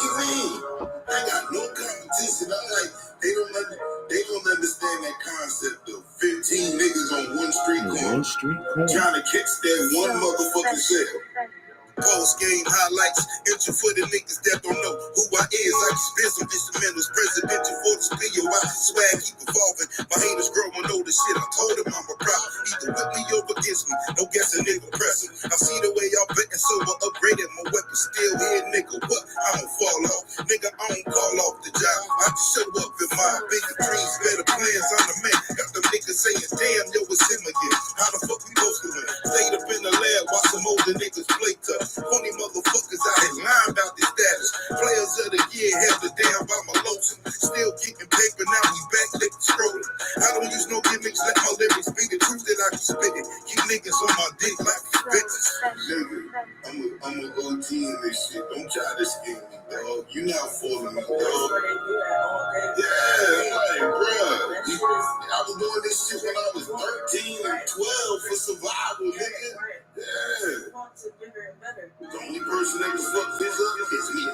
you mean? I ain't got no competition. I'm like, they don't understand that concept of 15 niggas on one street corner trying to catch that one motherfucking cell. Post game highlights, intro for the niggas that don't know who I is. I just been some instrumentals, presidential for the studio. I swag keep evolving. My haters growing, know the shit. I told them I'm a problem. Either with me or against me. No guessing, nigga, pressing. I see the way y'all betting, so I upgraded my weapon. Still here, nigga. What? I don't fall off. Nigga, I don't call off the job. I just show up in my bigger dreams, better plans. I'm the man. Got them niggas saying, damn, yo, it's him again. How the fuck we supposed to win? Stayed up in the lab, watch some older niggas play tough. Funny motherfuckers out here lying about this status. Players of the year held it down by my lotion. Still getting paper, now we back, they scrolling. I don't use no gimmicks, let my lyrics be the truth that I can spit it. Keep niggas on my dick like bitches. Nigga, I'm a OG in this shit. Don't try to skin me, dog. You not fooling me, dog. Yeah, I'm like, bruh. I was doing this shit when I was 13 and 12 for survival, nigga. Yeah. The only person that can fuck this up is me.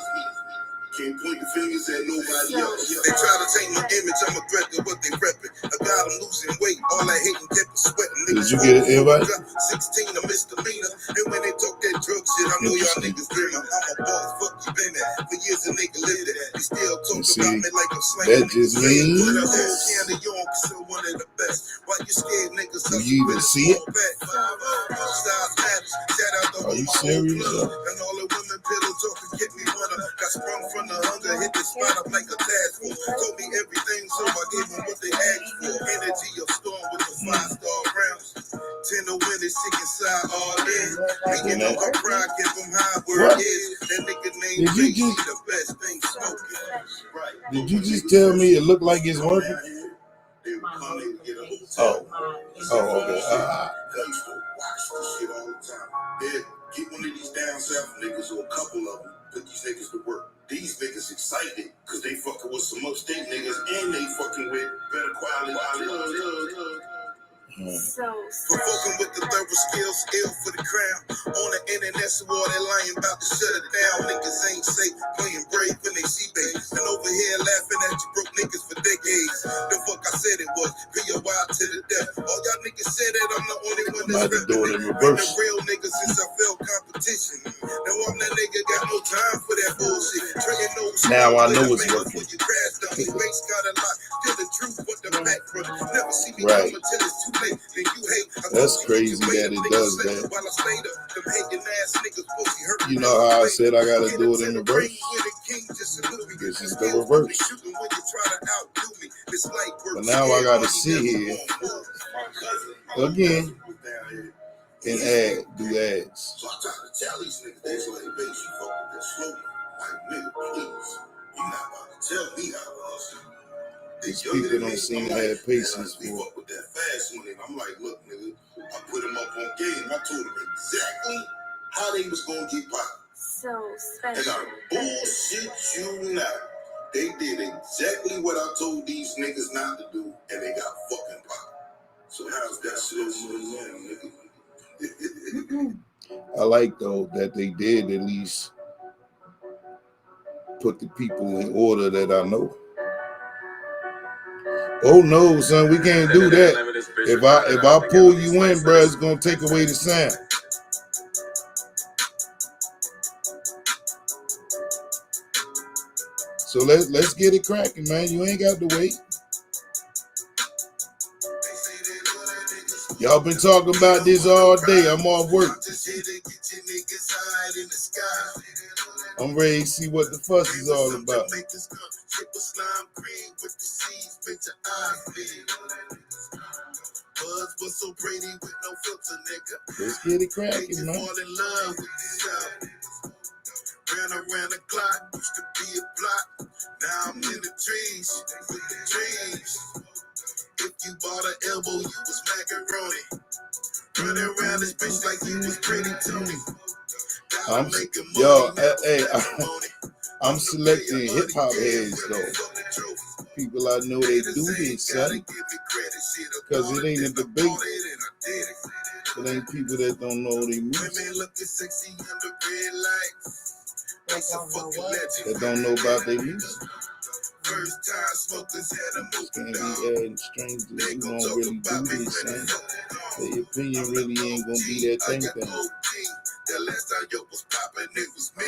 Can't point the fingers at nobody else. They try to take my image, I'm a threat to what they reppin'. I got them losing weight, all I hate and kept sweating. Did you get it, everybody? 16, a misdemeanor. And when they talk that drug shit, I know y'all niggas dreaming. I'm a boss, fuck you been at. For years a nigga lived it. They still talk about me like I'm slaying. That just means put a whole candy on, still one of the best. Why you scared niggas? Do you even see it? Are you serious? And all the women pillows talking, get me one of. Got sprung from the hunger, hit the spot up like a task force. Told me everything, so I gave them what they asked for. Energy of storm with the 5-star rounds. 10 to win is sick inside all in. Making them up pride, give them high where it is. That nigga named Jay-Z, the best thing smoking. Right. Did you just tell me it looked like it's working? They would come in and get a Oh, hotel. okay. I used to watch this shit all the time. They'd get one of these down south niggas or a couple of them, put these niggas to work. These niggas excited because they fucking with some upstate niggas and they fucking with better quality. For fucking with the thorough skills, ill for the crown. On the internet, so all that lying about to shut it down. Niggas ain't safe, playing brave when they see bait. And over here laughing at you broke niggas for decades. The fuck I said it was, POI to the death. All y'all niggas said that I'm the only one that's doing it in been reverse. a real nigga since I felt competition. Now I'm that nigga, got no time for that bullshit. Now I know it's working. You crashed on me, face got a lot. Still the truth, but the back front. Never see me Right. come until it's too late. Then you hate. That's crazy that it does that. While I stayed up, them hating ass niggas pussy hurt. You know how I said I gotta do it in reverse? This is the reverse. But now I gotta sit here again and do ads. So I try to tell these niggas, they like, bitch, you fuck with that slow. Like, nigga, please, you not about to tell me how to hustle. These people don't seem to have patience for for it. With that fast one, I'm like, look, nigga, I put him up on game. I told him exactly how they was gonna get popped. So special. And I bullshit you not. They did exactly what I told these niggas not to do, and they got fucking popped. So how's that shit, nigga? I like though that they did at least put the people in order that I know. Oh no, son, we can't do that. If I pull you in, bro, it's gonna take away the sound. So let's get it cracking, man. You ain't got to wait. Y'all been talking about this all day. I'm off work. I'm ready to see what the fuss is all about. Let's get it cracking, man. Ran around the clock, used to be a block. Now I'm in the trees, with the trees. If you bought an elbow, you was macaroni. Running around this bitch like you was pretty Tony. I'm selecting hip hop heads though. People I know they do this, son. Cause it ain't a debate. It ain't people that don't know they music. that don't know about their music. First time smokers had a Can't be adding strangers who don't really do this thing. Their opinion really ain't gonna be that thing. The last time yo was popping, it was me.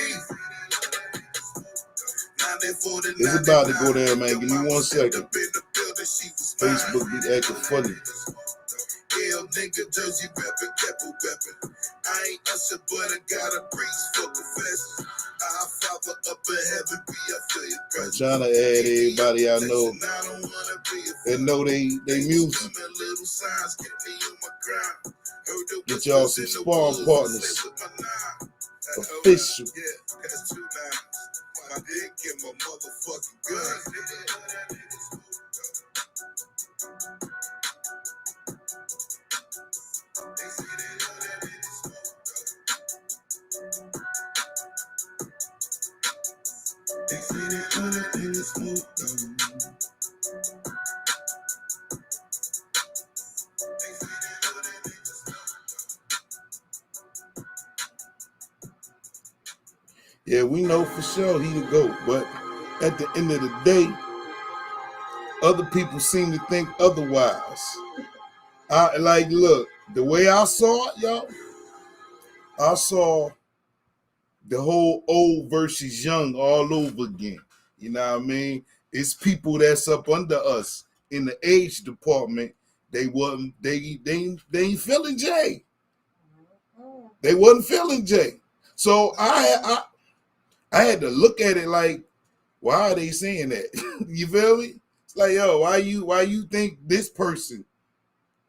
It's about to go there, man. Give me 1 second. Facebook be acting funny. Hell, nigga, Jersey rapping, capital weapon. I ain't Usher, but I got a breeze for confession. Our Father up in heaven, be I feel your presence. I'm trying to add everybody I know and know they music. Get y'all some sparring partners. Official. My dick in my motherfucking gun. They say they want it in the smoke. Yeah, we know for sure he the GOAT, but at the end of the day, other people seem to think otherwise. Look, the way I saw it, y'all, I saw the whole old versus young all over again. You know what I mean? It's people that's up under us in the age department. They ain't feeling Jay. They wasn't feeling Jay. So I had to look at it like, why are they saying that? You feel me? It's like, yo, why you think this person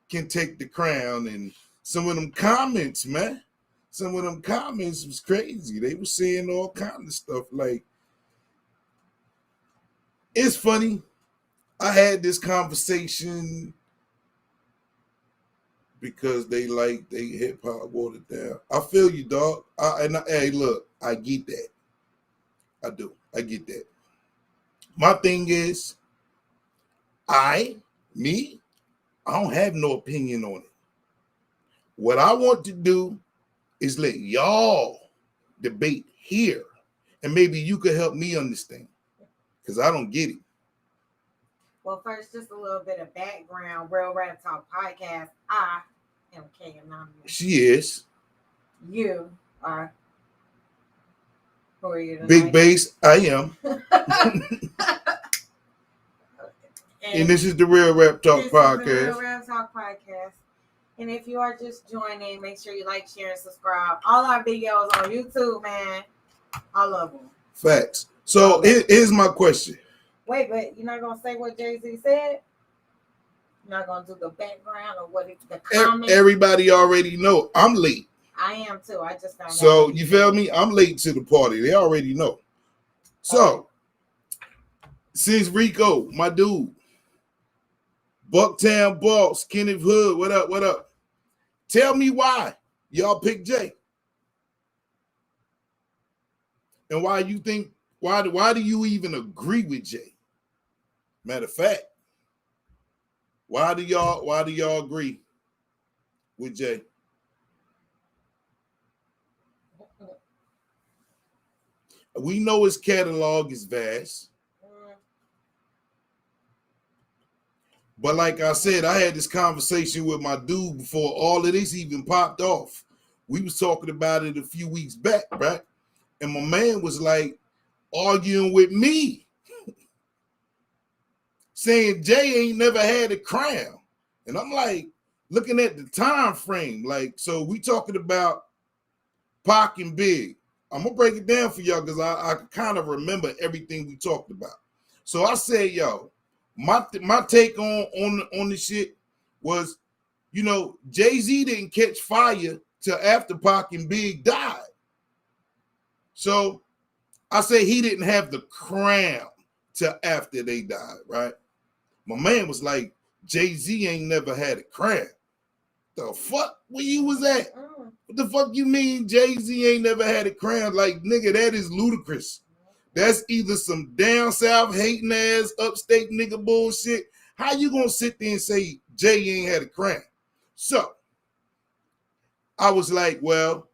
can take the crown? And some of them comments, man, some of them comments was crazy. They were saying all kinds of stuff. Like, it's funny. I had this conversation because they hip hop watered down. I feel you, dog. Hey, look, I get that. I do. I get that. My thing is, I don't have no opinion on it. What I want to do is let y'all debate here, and maybe you could help me understand, because I don't get it. Well, first, just a little bit of background. Real Rap Talk Podcast. I am K Anonymous. She is. You are. Who are you tonight? Big Bass, I am. And this is the Real Rap Talk Podcast. The Real Rap Talk Podcast. And if you are just joining, make sure you like, share, and subscribe. All our videos on YouTube, man. I love them. Facts. So here's my question. Wait, but you're not going to say what Jay-Z said? You're not going to do the background or what the comment? Everybody already know. I'm late. I am too. I just found out. So you feel me? I'm late to the party. They already know. So since Rico, my dude, Bucktown Boss, Kenneth Hood, what up? What up? Tell me why y'all picked Jay. And why you think, why do you even agree with Jay? Matter of fact, why do y'all agree with Jay? We know his catalog is vast. But like I said, I had this conversation with my dude before all of this even popped off. We was talking about it a few weeks back, right? And my man was like arguing with me, saying Jay ain't never had a crown. And I'm like, looking at the time frame, like, so we talking about Pac and Big. I'm gonna break it down for y'all because I kind of remember everything we talked about. So I said, yo, my take on the shit was, you know, Jay-Z didn't catch fire till after Pac and Big died. So I say he didn't have the crown till after they died, right? My man was like, Jay-Z ain't never had a crown. The fuck where you was at? What the fuck you mean Jay-Z ain't never had a crown? Like, nigga, that is ludicrous. That's either some down south hating ass upstate nigga bullshit. How you gonna sit there and say Jay ain't had a crown? So I was like, well,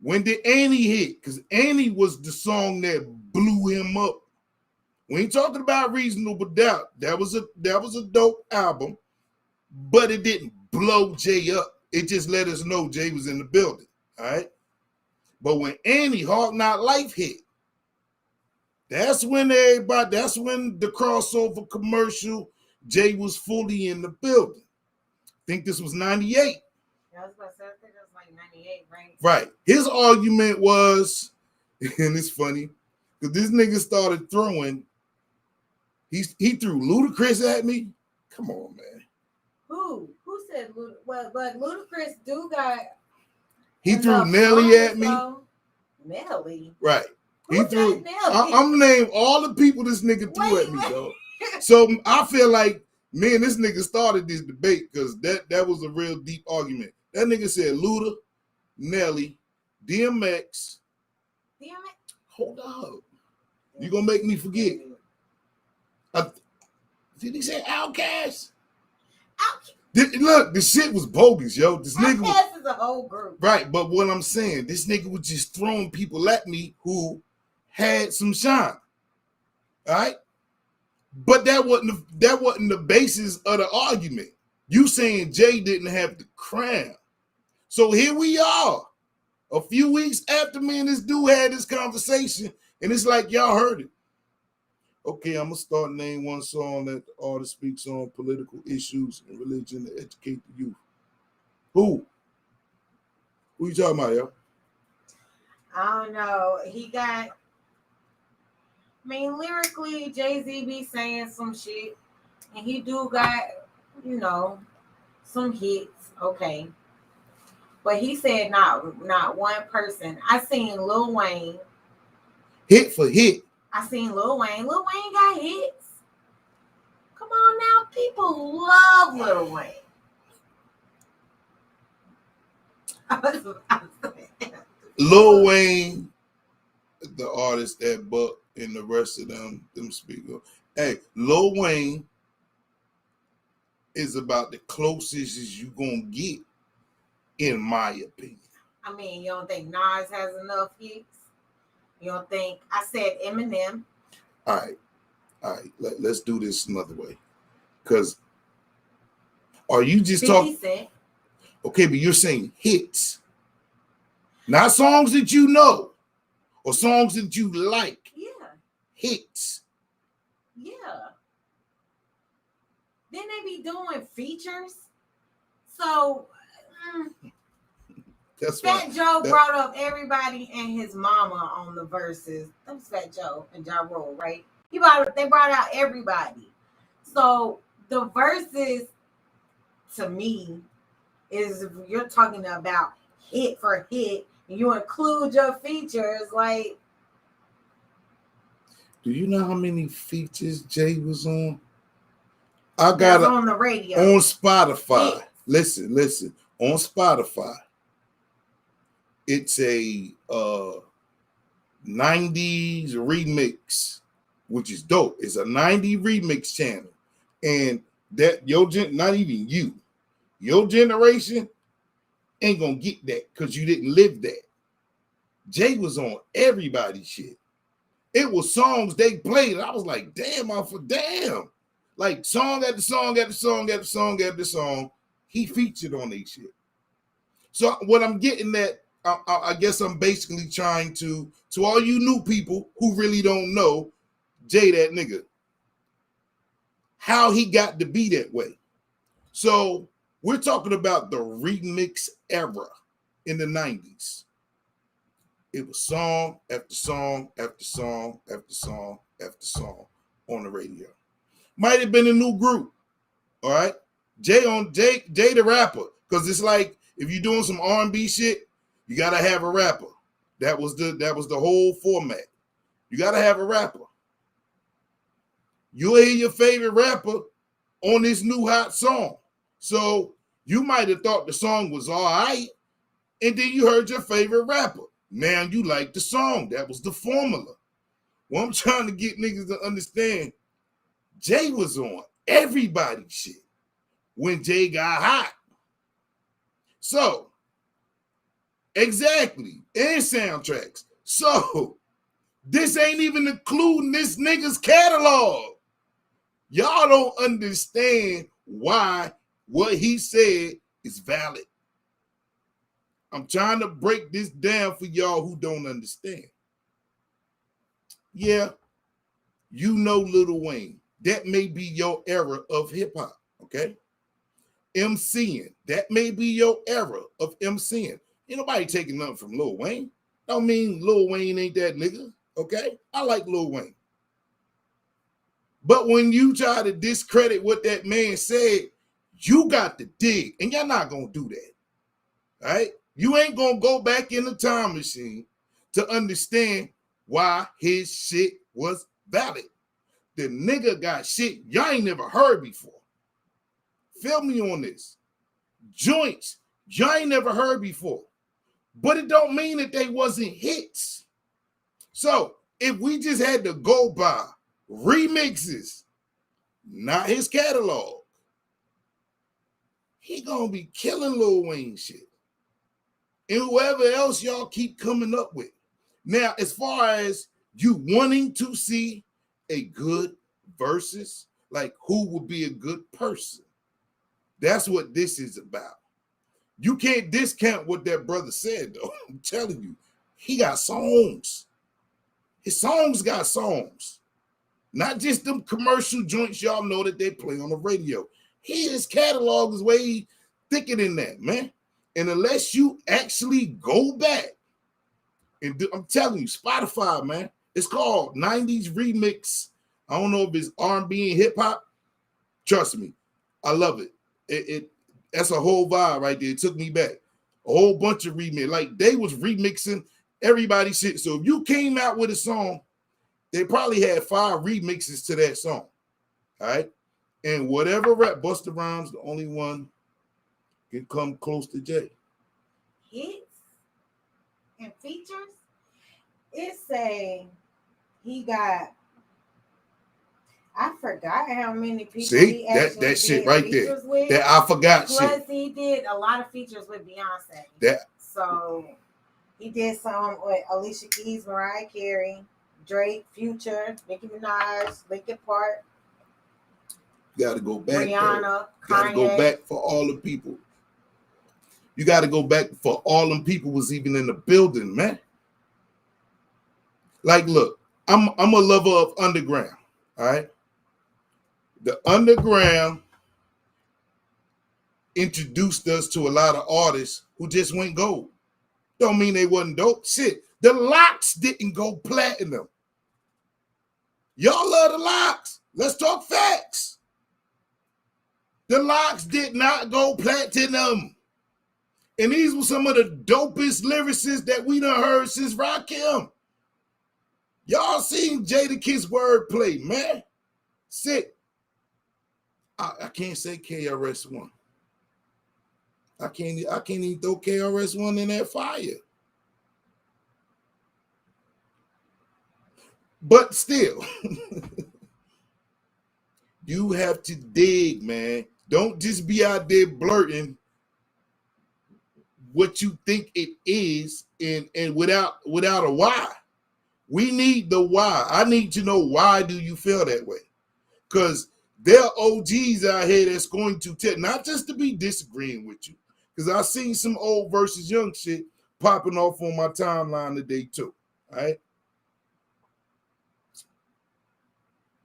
When did Annie hit? Because Annie was the song that blew him up. We ain't talking about Reasonable Doubt. That was a dope album, but it didn't blow Jay up. It just let us know Jay was in the building. All right. But when Annie Hard Knock Life hit, that's when the crossover commercial, Jay was fully in the building. I think this was 98. I was about to say, I think it was like 98, right? Right. His argument was, and it's funny, because this nigga started throwing, he threw Ludacris at me. Come on, man. Who said Ludacris? Well, but Ludacris do got. He threw Nelly at me. Nelly. Right. Who said Nelly? I'm name all the people this nigga threw at me, though. So I feel like me and this nigga started this debate because that was a real deep argument. That nigga said Luda, Nelly, DMX. Hold up. You gonna make me forget. Did he say Outkast? Look, the shit was bogus, yo. This nigga Outkast is a whole group. Right, but what I'm saying, this nigga was just throwing people at me who had some shine. All right? But that wasn't the basis of the argument. You saying Jay didn't have the crown. So here we are. A few weeks after me and this dude had this conversation, and it's like y'all heard it. Okay, I'm gonna start name one song that the artist speaks on political issues and religion to educate the youth. Who you talking about, yo? I don't know. Lyrically, Jay-Z be saying some shit, and he do got, some hits. Okay. But he said not one person. I seen Lil Wayne. Hit for hit. I seen Lil Wayne. Lil Wayne got hits. Come on now. People love Lil Wayne. Lil Wayne, the artist that Buck and the rest of them speak of. Hey, Lil Wayne is about the closest as you gonna get, in my opinion. I mean, you don't think Nas has enough hits? You don't think? I said Eminem. All right. Let's do this another way. Because are you just talking? Okay, but you're saying hits, not songs that you know or songs that you like. Yeah. Hits. Yeah. Then they be doing features. So that's Fat Joe brought up everybody and his mama on the verses. That was Fat Joe and Ja Rule, right? They brought out everybody. So the verses, to me, is if you're talking about hit for hit, and you include your features, like. Do you know how many features Jay was on? I got it on the radio. On Spotify. Hits. Listen. On Spotify, it's a 90s remix, which is dope. It's a 90s remix channel. And that not even you, your generation ain't gonna get that because you didn't live that. Jay was on everybody's shit. It was songs they played. I was like, damn. Like song after song after song after song after song, he featured on these shit. So what I'm getting at, I guess I'm basically trying to all you new people who really don't know Jay, that nigga, how he got to be that way. So we're talking about the remix era in the 90s. It was song after song after song after song after song on the radio. Might have been a new group, all right? Jay the rapper, because it's like if you're doing some R&B shit, you gotta have a rapper. That was the whole format. You gotta have a rapper. You'll hear your favorite rapper on this new hot song. So you might have thought the song was all right, and then you heard your favorite rapper. Now you like the song. That was the formula. Well, I'm trying to get niggas to understand, Jay was on everybody's shit when Jay got hot. So Exactly. And soundtracks. So this ain't even including this nigga's catalog. Y'all don't understand why what he said is valid. I'm trying to break this down for y'all who don't understand. Yeah, you know Lil Wayne. That may be your era of hip hop, okay? MCing, that may be your era of MCing. Ain't nobody taking nothing from Lil Wayne. Don't mean Lil Wayne ain't that nigga, okay? I like Lil Wayne. But when you try to discredit what that man said, you got to dig, and you're not going to do that, all right? You ain't going to go back in the time machine to understand why his shit was valid. The nigga got shit y'all ain't never heard before. Feel me on this. Joints y'all ain't never heard before. But it don't mean that they wasn't hits. So if we just had to go by remixes, not his catalog, he gonna be killing Lil Wayne shit. And whoever else y'all keep coming up with. Now, as far as you wanting to see a good versus, like who would be a good person, that's what this is about. You can't discount what that brother said, though. I'm telling you, he got songs. His songs got songs. Not just them commercial joints y'all know that they play on the radio. His catalog is way thicker than that, man. And unless you actually go back and do, I'm telling you, Spotify, man, it's called 90s Remix. I don't know if it's R&B and hip hop. Trust me, I love it. That's a whole vibe right there. It took me back. A whole bunch of remix. Like they was remixing everybody's shit. So if you came out with a song, they probably had 5 remixes to that song. All right. And whatever rap, Busta Rhymes, the only one can come close to Jay. Hits and features. It say he got, I forgot how many people. See, that shit right there. With. That I forgot Plus, shit. he did a lot of features with Beyonce. That. So he did some with Alicia Keys, Mariah Carey, Drake, Future, Nicki Minaj, Linkin Park. You got to go back. Rihanna, Kanye. Got to go back for all the people. You got to go back for all them people was even in the building, man. Like, look, I'm a lover of underground, all right? The underground introduced us to a lot of artists who just went gold. Don't mean they wasn't dope. Shit, the Lox didn't go platinum. Y'all love the Lox. Let's talk facts. The Lox did not go platinum. And these were some of the dopest lyricists that we done heard since Rakim. Y'all seen Jadakiss wordplay, man. Sick. I can't say KRS-One. I can't even throw KRS-One in that fire. But still, you have to dig, man. Don't just be out there blurting what you think it is and without a why. We need the why. I need to know why do you feel that way? Because there are OGs out here that's going to tell, not just to be disagreeing with you, because I've seen some old versus young shit popping off on my timeline today too, all right?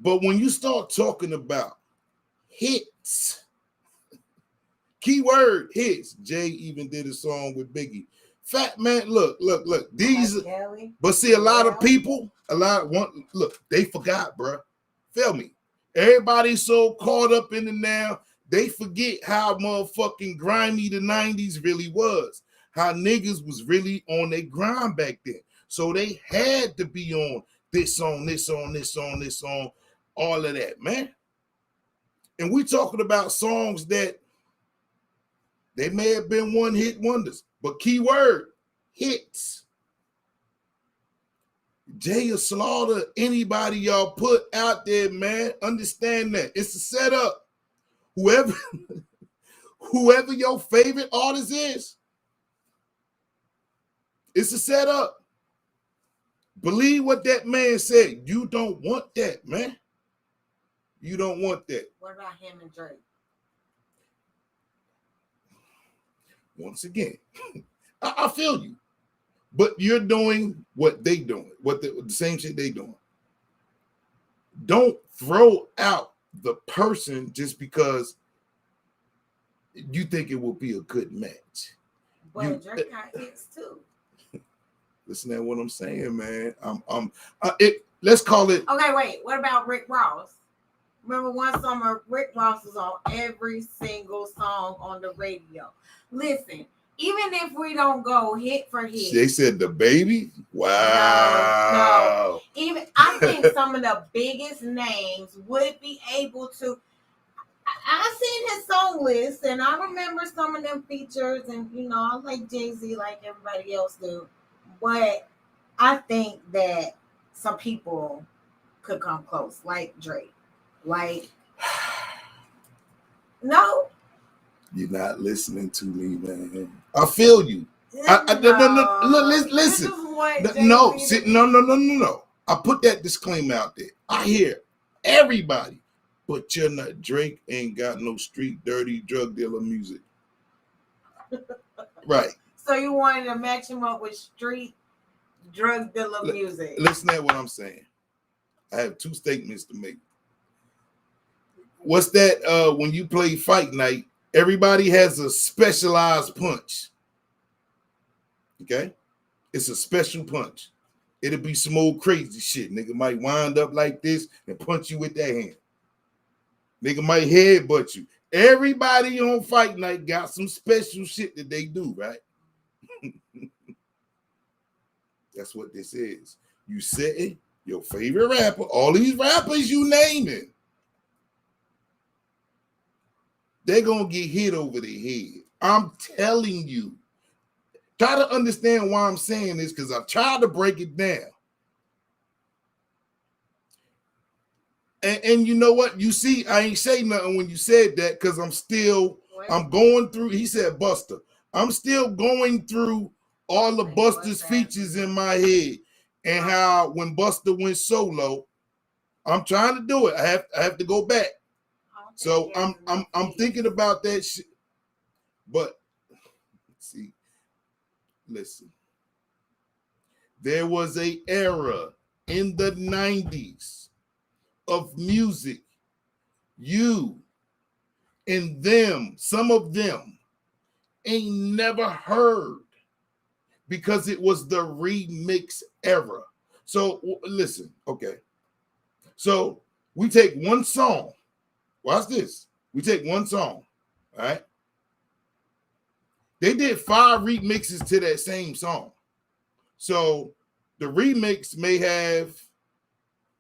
But when you start talking about hits, keyword hits, Jay even did a song with Biggie. Fat Man, look. These, but see, a lot of people, look, they forgot, bro. Feel me? Everybody's so caught up in it now, they forget how motherfucking grimy the 90s really was. How niggas was really on their grind back then. So they had to be on this song, all of that, man. And we talking about songs that they may have been one-hit wonders, but keyword, hits. Jay will slaughter anybody y'all put out there, man. Understand that. It's a setup. Whoever your favorite artist is, It's a setup. Believe what that man said. You don't want that, man. You don't want that. What about him and Drake? Once again, I feel you. But you're doing what they doing, what the same shit they doing. Don't throw out the person just because you think it will be a good match. But Drake got hits too. Listen to what I'm saying, man. Let's call it. Okay, wait. What about Rick Ross? Remember one summer, Rick Ross was on every single song on the radio. Listen, even if we don't go hit for hit. They said the baby? Wow. No. Even I think some of the biggest names would be able to. I seen his song list and I remember some of them features, and I like Jay-Z like everybody else do. But I think that some people could come close, like Drake. Like, no. You're not listening to me, man. I feel you. No. Listen. No. I put that disclaimer out there. I hear everybody, but you're not. Drake ain't got no street dirty drug dealer music. Right. So you wanted to match him up with street drug dealer music. Listen to what I'm saying. I have two statements to make. What's that? When you play Fight Night, everybody has a specialized punch. Okay? It's a special punch. It'll be some old crazy shit. Nigga might wind up like this and punch you with that hand. Nigga might headbutt you. Everybody on Fight Night got some special shit that they do, right? That's what this is. You say your favorite rapper, all these rappers you naming, they're going to get hit over their head. I'm telling you. Try to understand why I'm saying this, because I've tried to break it down. And you know what? You see, I ain't say nothing when you said that, because I'm going through, he said Buster. I'm still going through all the Buster's features in my head, and how when Buster went solo, I'm trying to do it. I have to go back. So I'm thinking about that shit. But see, listen. There was an era in the 90s of music. You and them, some of them, ain't never heard, because it was the remix era. So listen, okay. So we take one song. Watch this. We take one song, all right? They did 5 remixes to that same song. So the remix may have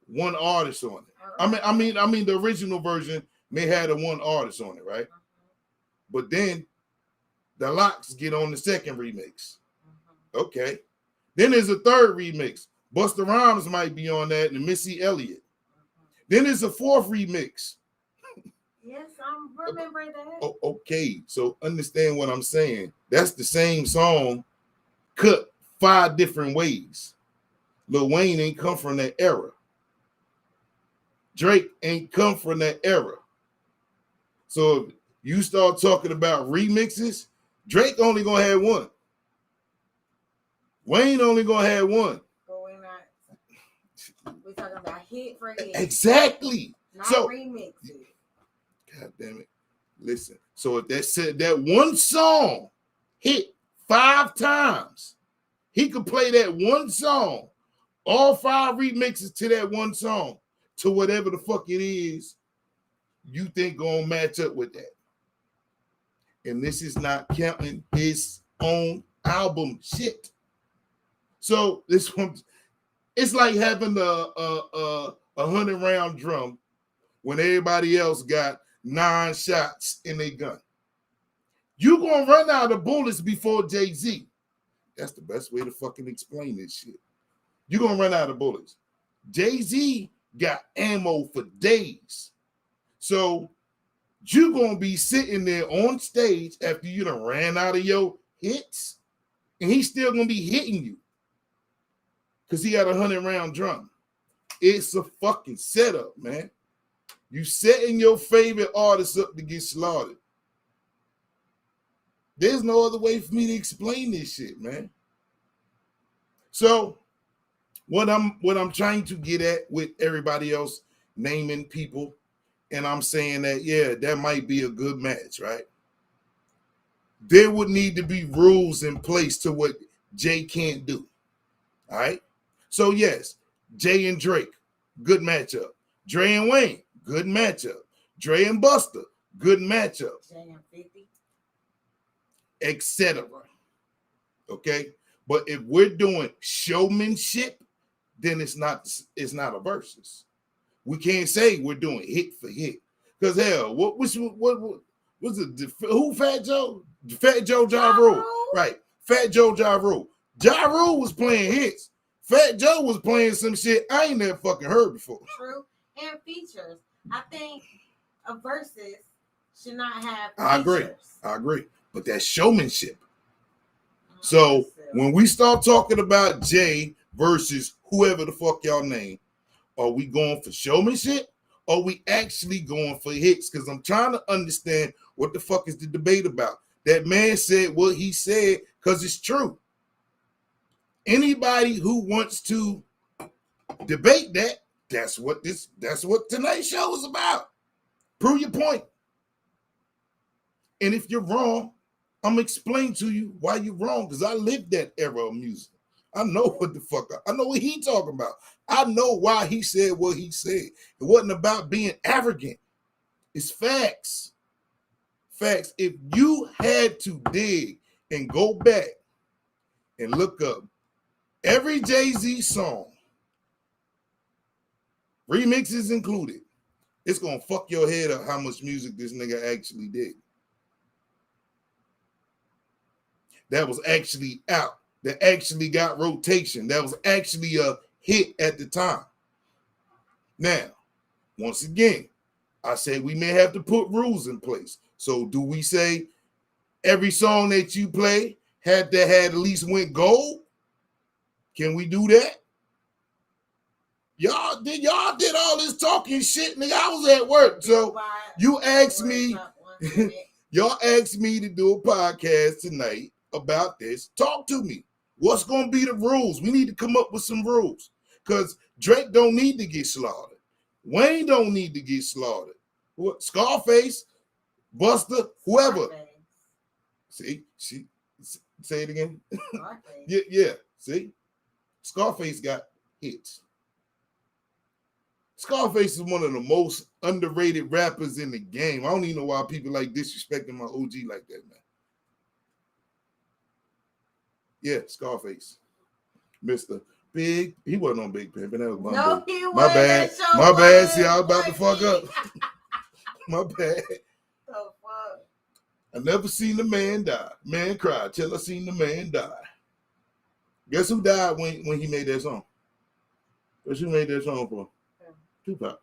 one artist on it. I mean, the original version may have one artist on it, right? But then the Locks get on the second remix. Okay. Then there's a third remix. Busta Rhymes might be on that, and Missy Elliott. Then there's a fourth remix. Yes, I'm remembering that. Okay, so understand what I'm saying. That's the same song cut 5 different ways. Lil Wayne ain't come from that era. Drake ain't come from that era. So if you start talking about remixes, Drake only gonna have one. Wayne only gonna have one. But we're talking about hit for hit. Exactly. Not so remixes. God damn it. Listen. So if that said that one song hit 5 times, he could play that one song, all 5 remixes to that one song, to whatever the fuck it is you think gonna match up with that. And this is not counting his own album shit. So this one, it's like having a 100-round drum when everybody else got 9 shots in their gun. You gonna run out of bullets before Jay-Z. That's the best way to fucking explain this shit. You're gonna run out of bullets. Jay-Z got ammo for days. So you're gonna be sitting there on stage after you done ran out of your hits. and he's still gonna be hitting you because he got a 100-round drum. It's a fucking setup, man. You setting your favorite artists up to get slaughtered. There's no other way for me to explain this shit, man. So what I'm trying to get at with everybody else naming people, and I'm saying that, yeah, that might be a good match, right? There would need to be rules in place to what Jay can't do. All right. So yes, Jay and Drake, good matchup. Dre and Wayne, good matchup. Dre and Busta, good matchup. Jay and 50. Etc. Okay. But if we're doing showmanship, then it's not a versus. We can't say we're doing hit for hit. Because hell, what was it? Who Fat Joe? Fat Joe Ja Rule. Right. Fat Joe Ja Rule. Ja Rule was playing hits. Fat Joe was playing some shit I ain't never fucking heard before. True. And features. I think a versus should not have features. I agree. But that's showmanship. So when we start talking about Jay versus whoever the fuck y'all name, are we going for showmanship? Or are we actually going for hits? Because I'm trying to understand what the fuck is the debate about. That man said what he said because it's true. Anybody who wants to debate that, that's what tonight's show is about. Prove your point. And if you're wrong, I'm gonna explain to you why you're wrong, because I lived that era of music. I know what the fuck, I know what he talking about. I know why he said what he said. It wasn't about being arrogant. It's facts. Facts. If you had to dig and go back and look up every Jay-Z song, remixes included, it's gonna fuck your head up how much music this nigga actually did. That was actually out, that actually got rotation, that was actually a hit at the time. Now, once again, I said we may have to put rules in place. So do we say every song that you play had at least went gold? Can we do that? Y'all did all this talking shit, nigga. I was at work. So you asked me, y'all asked me to do a podcast tonight about this. Talk to me. What's going to be the rules? We need to come up with some rules, because Drake don't need to get slaughtered. Wayne don't need to get slaughtered. Scarface, Busta, whoever. See, say it again. yeah. See, Scarface got hits. Scarface is one of the most underrated rappers in the game. I don't even know why people like disrespecting my OG like that, man. Yeah, Scarface. Mr. Big. He wasn't on Big Pimpin'. That was my no, he my bad. My bad. See, I was about to fuck up. My bad. So fuck. I never seen the man die. Man cried till I seen the man die. Guess who died when he made that song? Guess who made that song for? Tupac.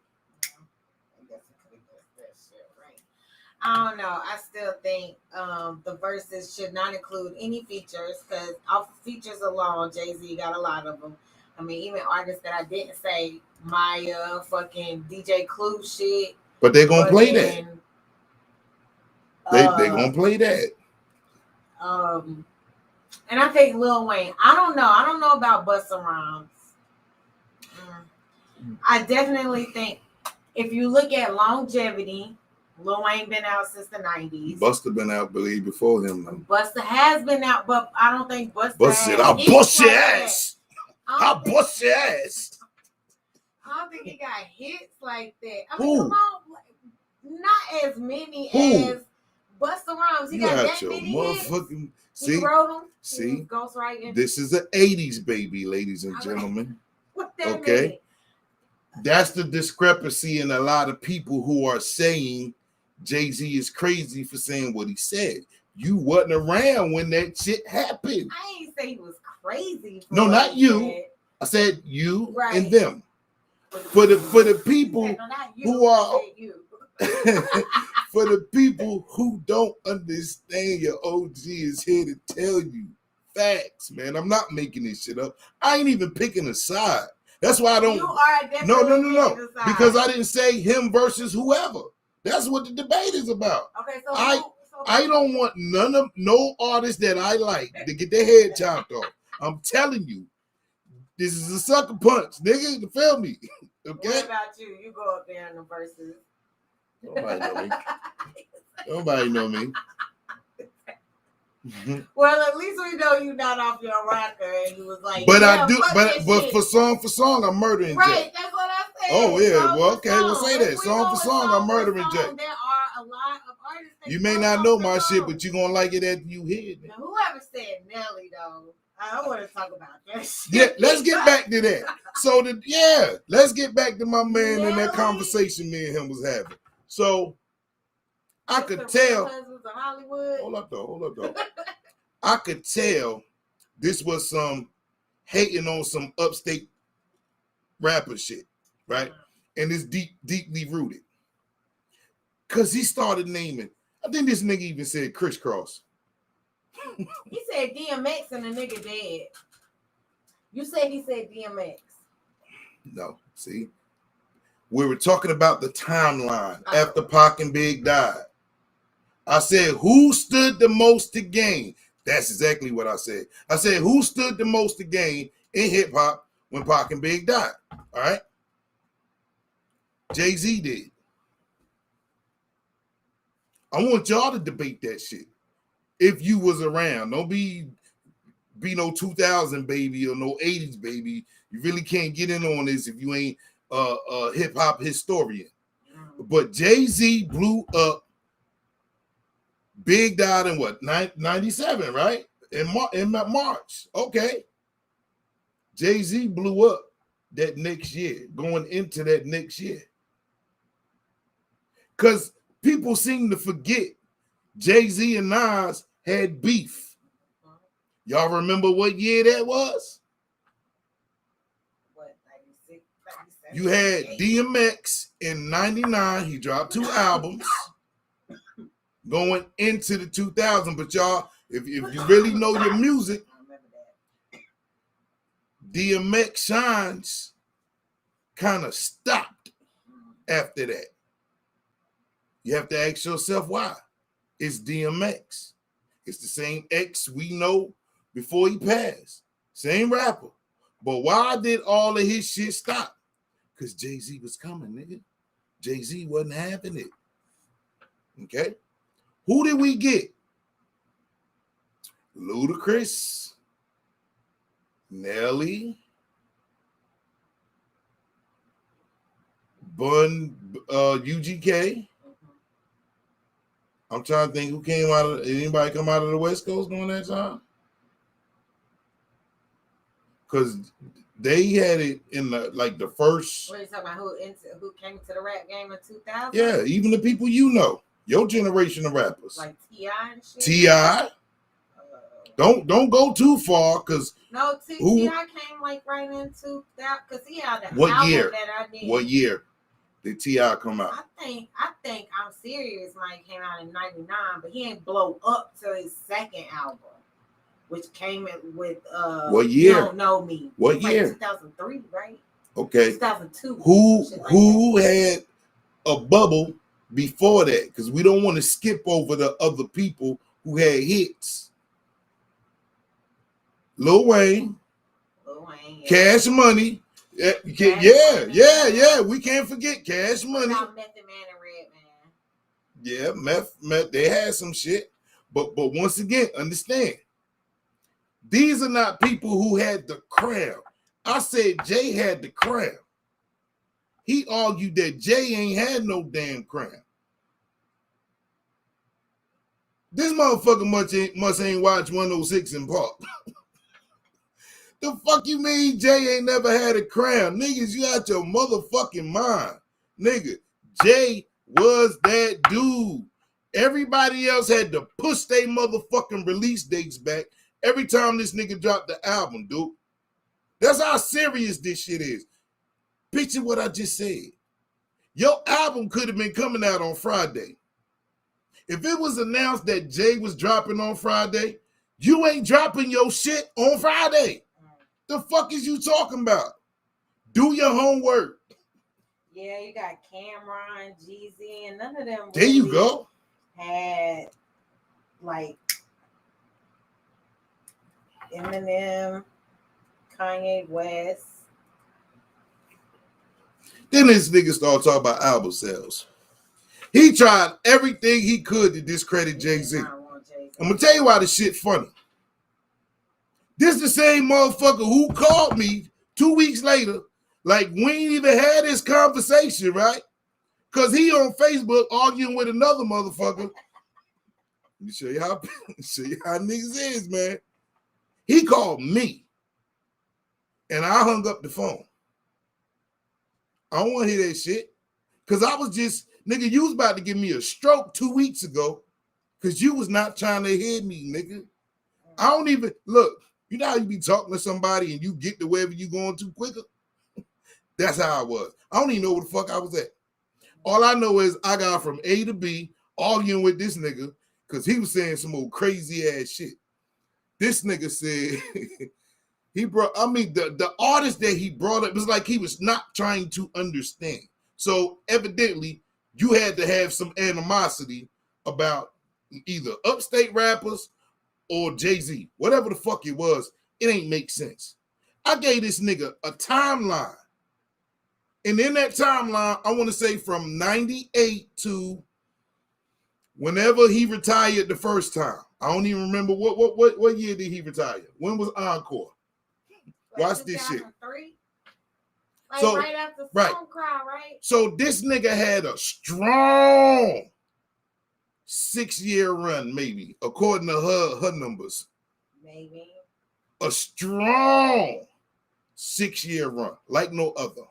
I don't know. I still think the verses should not include any features, because off of features alone, Jay-Z got a lot of them. I mean, even artists that I didn't say, Maya, fucking DJ Clue shit. But they're gonna play that. They gonna play that. And I think Lil Wayne. I don't know about Busta Rhymes. I definitely think if you look at longevity, Lil Wayne been out since the 90s. Busta been out, believe, before him. Busta has been out, but I don't think Busta said, I'll bust your ass. I'll bust your ass. I don't think he got hits like that. I mean, come on, not as many as Busta Rhymes. He got that many motherfucking hits. He wrote them. See, ghostwriting. This is an 80s baby, ladies and gentlemen. What that mean? That's the discrepancy in a lot of people who are saying Jay-Z is crazy for saying what he said. You wasn't around when that shit happened. I ain't say he was crazy. No, not you. I said you and them. For the people who are for the people who don't understand, your OG is here to tell you facts, man. I'm not making this shit up. I ain't even picking a side. That's why I don't. You are definitely No. Because I didn't say him versus whoever. That's what the debate is about. Okay, so I don't want no artists that I like to get their head chopped off. I'm telling you, this is a sucker punch, nigga. You feel me? Okay. What about you? You go up there in the verses. Nobody know me. Nobody know me. Well, at least we know you not off your rocker, and you was like, but yeah, I do, fuck but for song, I'm murdering right, Jay. that's what I said. Oh yeah, Song well for okay, song. we'll say If that. we Song go for with song, I'm murdering song, Jay. There are a lot of artists that You may go not song know for my song. shit, but you gonna like it after you hear it. Now, whoever said Nelly though, I want to talk about that shit. Yeah, let's get back to that. So let's get back to my man and that conversation me and him was having. So I could tell. Husbands of Hollywood. Hold up though. I could tell this was some hating on some upstate rapper shit, right? And it's deeply rooted. Cause he started naming. I think this nigga even said crisscross. He said DMX and the nigga dead. You said he said DMX. No, see, we were talking about the timeline after Pac and Big died. I said, who stood the most to gain? That's exactly what I said. I said, who stood the most to gain in hip hop when Pac and Big died? All right. Jay-Z did. I want y'all to debate that shit. If you was around, don't be no 2000 baby or no 80s baby. You really can't get in on this if you ain't a hip hop historian. But Jay-Z blew up. Big died in what, 97, right? In March. Okay. Jay-Z blew up that next year, going into that next year. Because people seem to forget Jay-Z and Nas had beef. Y'all remember what year that was? What, 96, 97? You had DMX in 99. He dropped 2 albums going into the 2000s. But y'all, if you really know your music, DMX shines kind of stopped after that. You have to ask yourself why. It's DMX. It's the same X we know before he passed. Same rapper. But why did all of his shit stop? Because Jay-Z was coming, nigga. Jay-Z wasn't having it. Okay? Who did we get? Ludacris, Nelly, UGK. I'm trying to think who came out of, anybody come out of the West Coast during that time? Because they had it in the first. What are you talking about? Who came to the rap game in 2000? Yeah, even the people you know, your generation of rappers. Like T.I. and shit? T.I. Don't go too far, because no, T.I. came like right into that, because he had an album year? That I did. What year did T.I. come out? I think I'm Serious Mike came out in 99, but he ain't blow up till his second album, which came in with what year? You Don't Know Me. What year? 2003, right? Okay. 2002. Who had a bubble before that? Because we don't want to skip over the other people who had hits. Lil Wayne, yeah. Cash Money. Yeah. We can't forget Cash Money. Method Man and Redman. Yeah, meth. They had some shit, but once again, understand, these are not people who had the crown. I said Jay had the crown. He argued that Jay ain't had no damn crown. This motherfucker must ain't watch 106 in Park. The fuck you mean Jay ain't never had a crown? Niggas, you out your motherfucking mind. Nigga, Jay was that dude. Everybody else had to push their motherfucking release dates back every time this nigga dropped the album, dude. That's how serious this shit is. Picture what I just said. Your album could have been coming out on Friday. If it was announced that Jay was dropping on Friday, You ain't dropping your shit on Friday. The fuck is you talking about? Do your homework. Yeah, you got Cameron, Jeezy, and none of them. There you go. Had like Eminem, Kanye West. Then this nigga started talking about album sales. He tried everything he could to discredit Jay-Z. I'm gonna tell you why this shit funny. This the same motherfucker who called me 2 weeks later, like we ain't even had this conversation, right? Because he on Facebook arguing with another motherfucker. Let me show you how niggas is, man. He called me, and I hung up the phone. I don't want to hear that shit. Because I was just, nigga, you was about to give me a stroke 2 weeks ago because you was not trying to hear me, nigga. I don't even, look, you know how you be talking to somebody and you get to wherever you going to quicker? That's how I was. I don't even know where the fuck I was at. All I know is I got from A to B arguing with this nigga because he was saying some old crazy ass shit. This nigga said, the artist that he brought up was like he was not trying to understand. So evidently, you had to have some animosity about either upstate rappers or Jay-Z. Whatever the fuck it was, it ain't make sense. I gave this nigga a timeline. And in that timeline, I want to say from 98 to whenever he retired the first time. I don't even remember what year did he retire? When was Encore? Watch this shit. Like so, right after SoundCloud, right? So this nigga had a strong 6-year run, maybe, according to her numbers. Maybe. A strong 6-year run, like no other.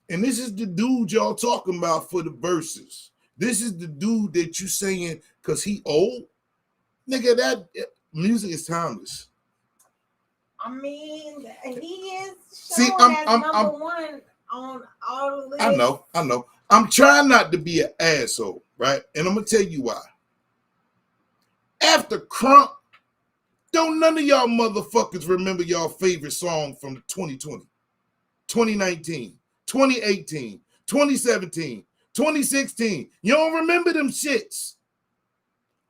And this is the dude y'all talking about for the verses. This is the dude that you saying because he old. Nigga, that music is timeless. I mean, he is shown as number one on all the lists. I know. I'm trying not to be an asshole, right? And I'm going to tell you why. After Crunk, don't none of y'all motherfuckers remember y'all favorite song from 2020, 2019, 2018, 2017, 2016. You don't remember them shits.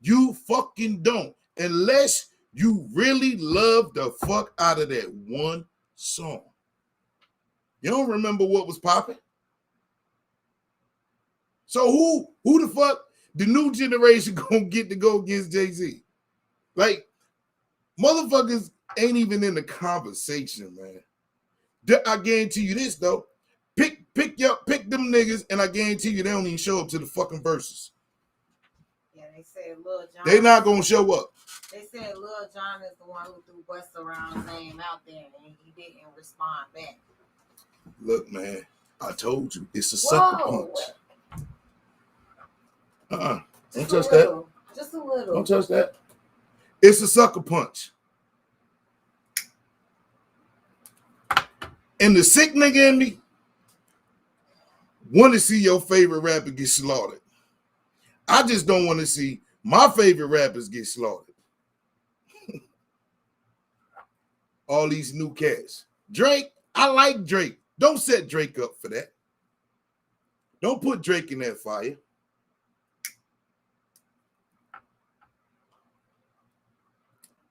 You fucking don't. Unless you really love the fuck out of that one song. You don't remember what was popping? So who the fuck the new generation gonna get to go against Jay-Z? Like, motherfuckers ain't even in the conversation, man. I guarantee you this though. Pick them niggas, and I guarantee you they don't even show up to the fucking verses. Yeah, they said Lil Jon. They not gonna show up. They said Lil Jon is the one who threw Busta Rhymes' name out there, and he didn't respond back. Look, man, I told you it's a sucker punch. Don't touch that. Just a little. Don't touch that. It's a sucker punch. And the sick nigga in me want to see your favorite rapper get slaughtered. I just don't want to see my favorite rappers get slaughtered. All these new cats. Drake, I like Drake. Don't set Drake up for that. Don't put Drake in that fire.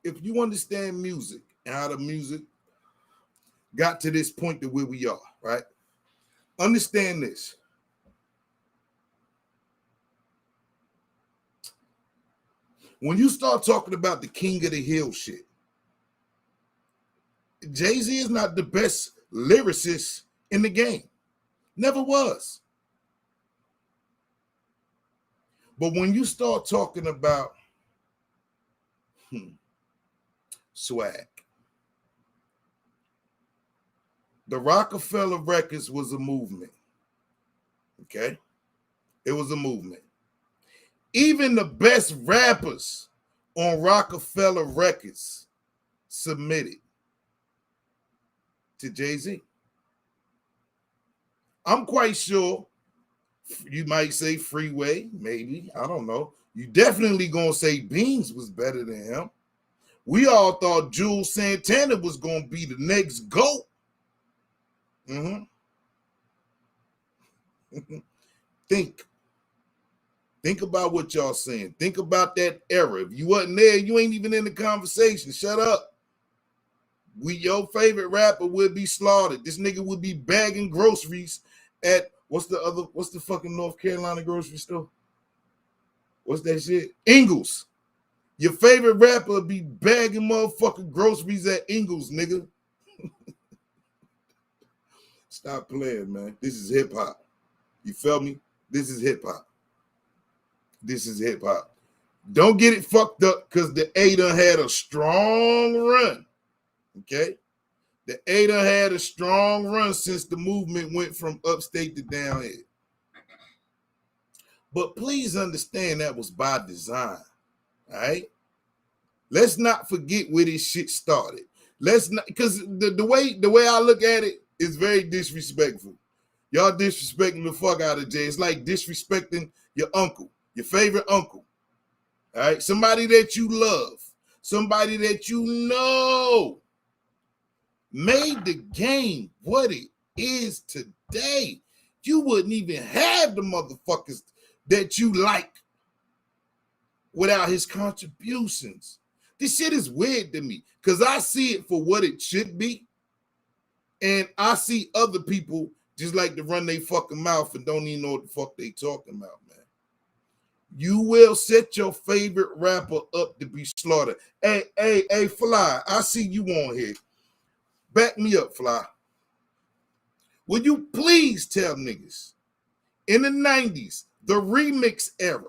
If you understand music and how the music got to this point to where we are, right? Understand this. When you start talking about the King of the Hill shit, Jay-Z is not the best lyricist in the game. Never was. But when you start talking about swag, the Rockefeller Records was a movement. Okay? It was a movement. Even the best rappers on Rockefeller Records submitted to Jay-Z. I'm quite sure you might say Freeway, maybe, I don't know. You definitely gonna say Beans was better than him. We all thought Jules Santana was gonna be the next GOAT. Think about what y'all saying. Think about that era. If you wasn't there, you ain't even in the conversation. Shut up. Your favorite rapper would be slaughtered. This nigga would be bagging groceries at what's the fucking North Carolina grocery store? What's that shit? Ingles. Your favorite rapper would be bagging motherfucking groceries at Ingles, nigga. Stop playing, man. This is hip hop. You feel me? This is hip hop. This is hip hop. Don't get it fucked up because the A done had a strong run. Okay? The A done had a strong run since the movement went from upstate to down here. But please understand that was by design. All right? Let's not forget where this shit started. Let's not, because the way I look at it is very disrespectful. Y'all disrespecting the fuck out of Jay. It's like disrespecting your uncle, your favorite uncle. All right? Somebody that you love, somebody that you know made the game what it is today. You wouldn't even have the motherfuckers that you like without his contributions. This shit is weird to me because I see it for what it should be. And I see other people just like to run their fucking mouth and don't even know what the fuck they talking about, man. You will set your favorite rapper up to be slaughtered. Hey, Fly, I see you on here. Back me up, Fly. Will you please tell niggas in the 90s, the remix era,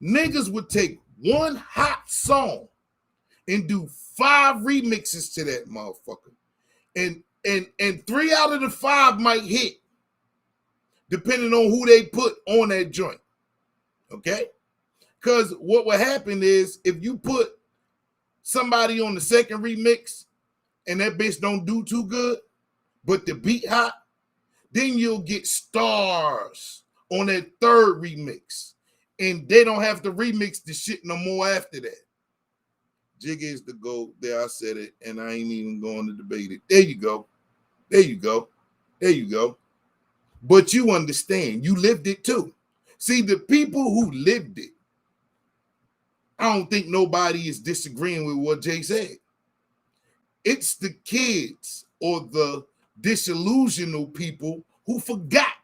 niggas would take one hot song and do 5 remixes to that motherfucker. And 3 out of the 5 might hit, depending on who they put on that joint. Okay? Because what will happen is if you put somebody on the second remix and that bitch don't do too good, but the beat hot, then you'll get stars on that third remix. And they don't have to remix the shit no more after that. Jigga is the GOAT. There, I said it, and I ain't even going to debate it. There you go. There you go. There you go. But you understand, you lived it too. See, the people who lived it, I don't think nobody is disagreeing with what Jay said. It's the kids or the disillusional people who forgot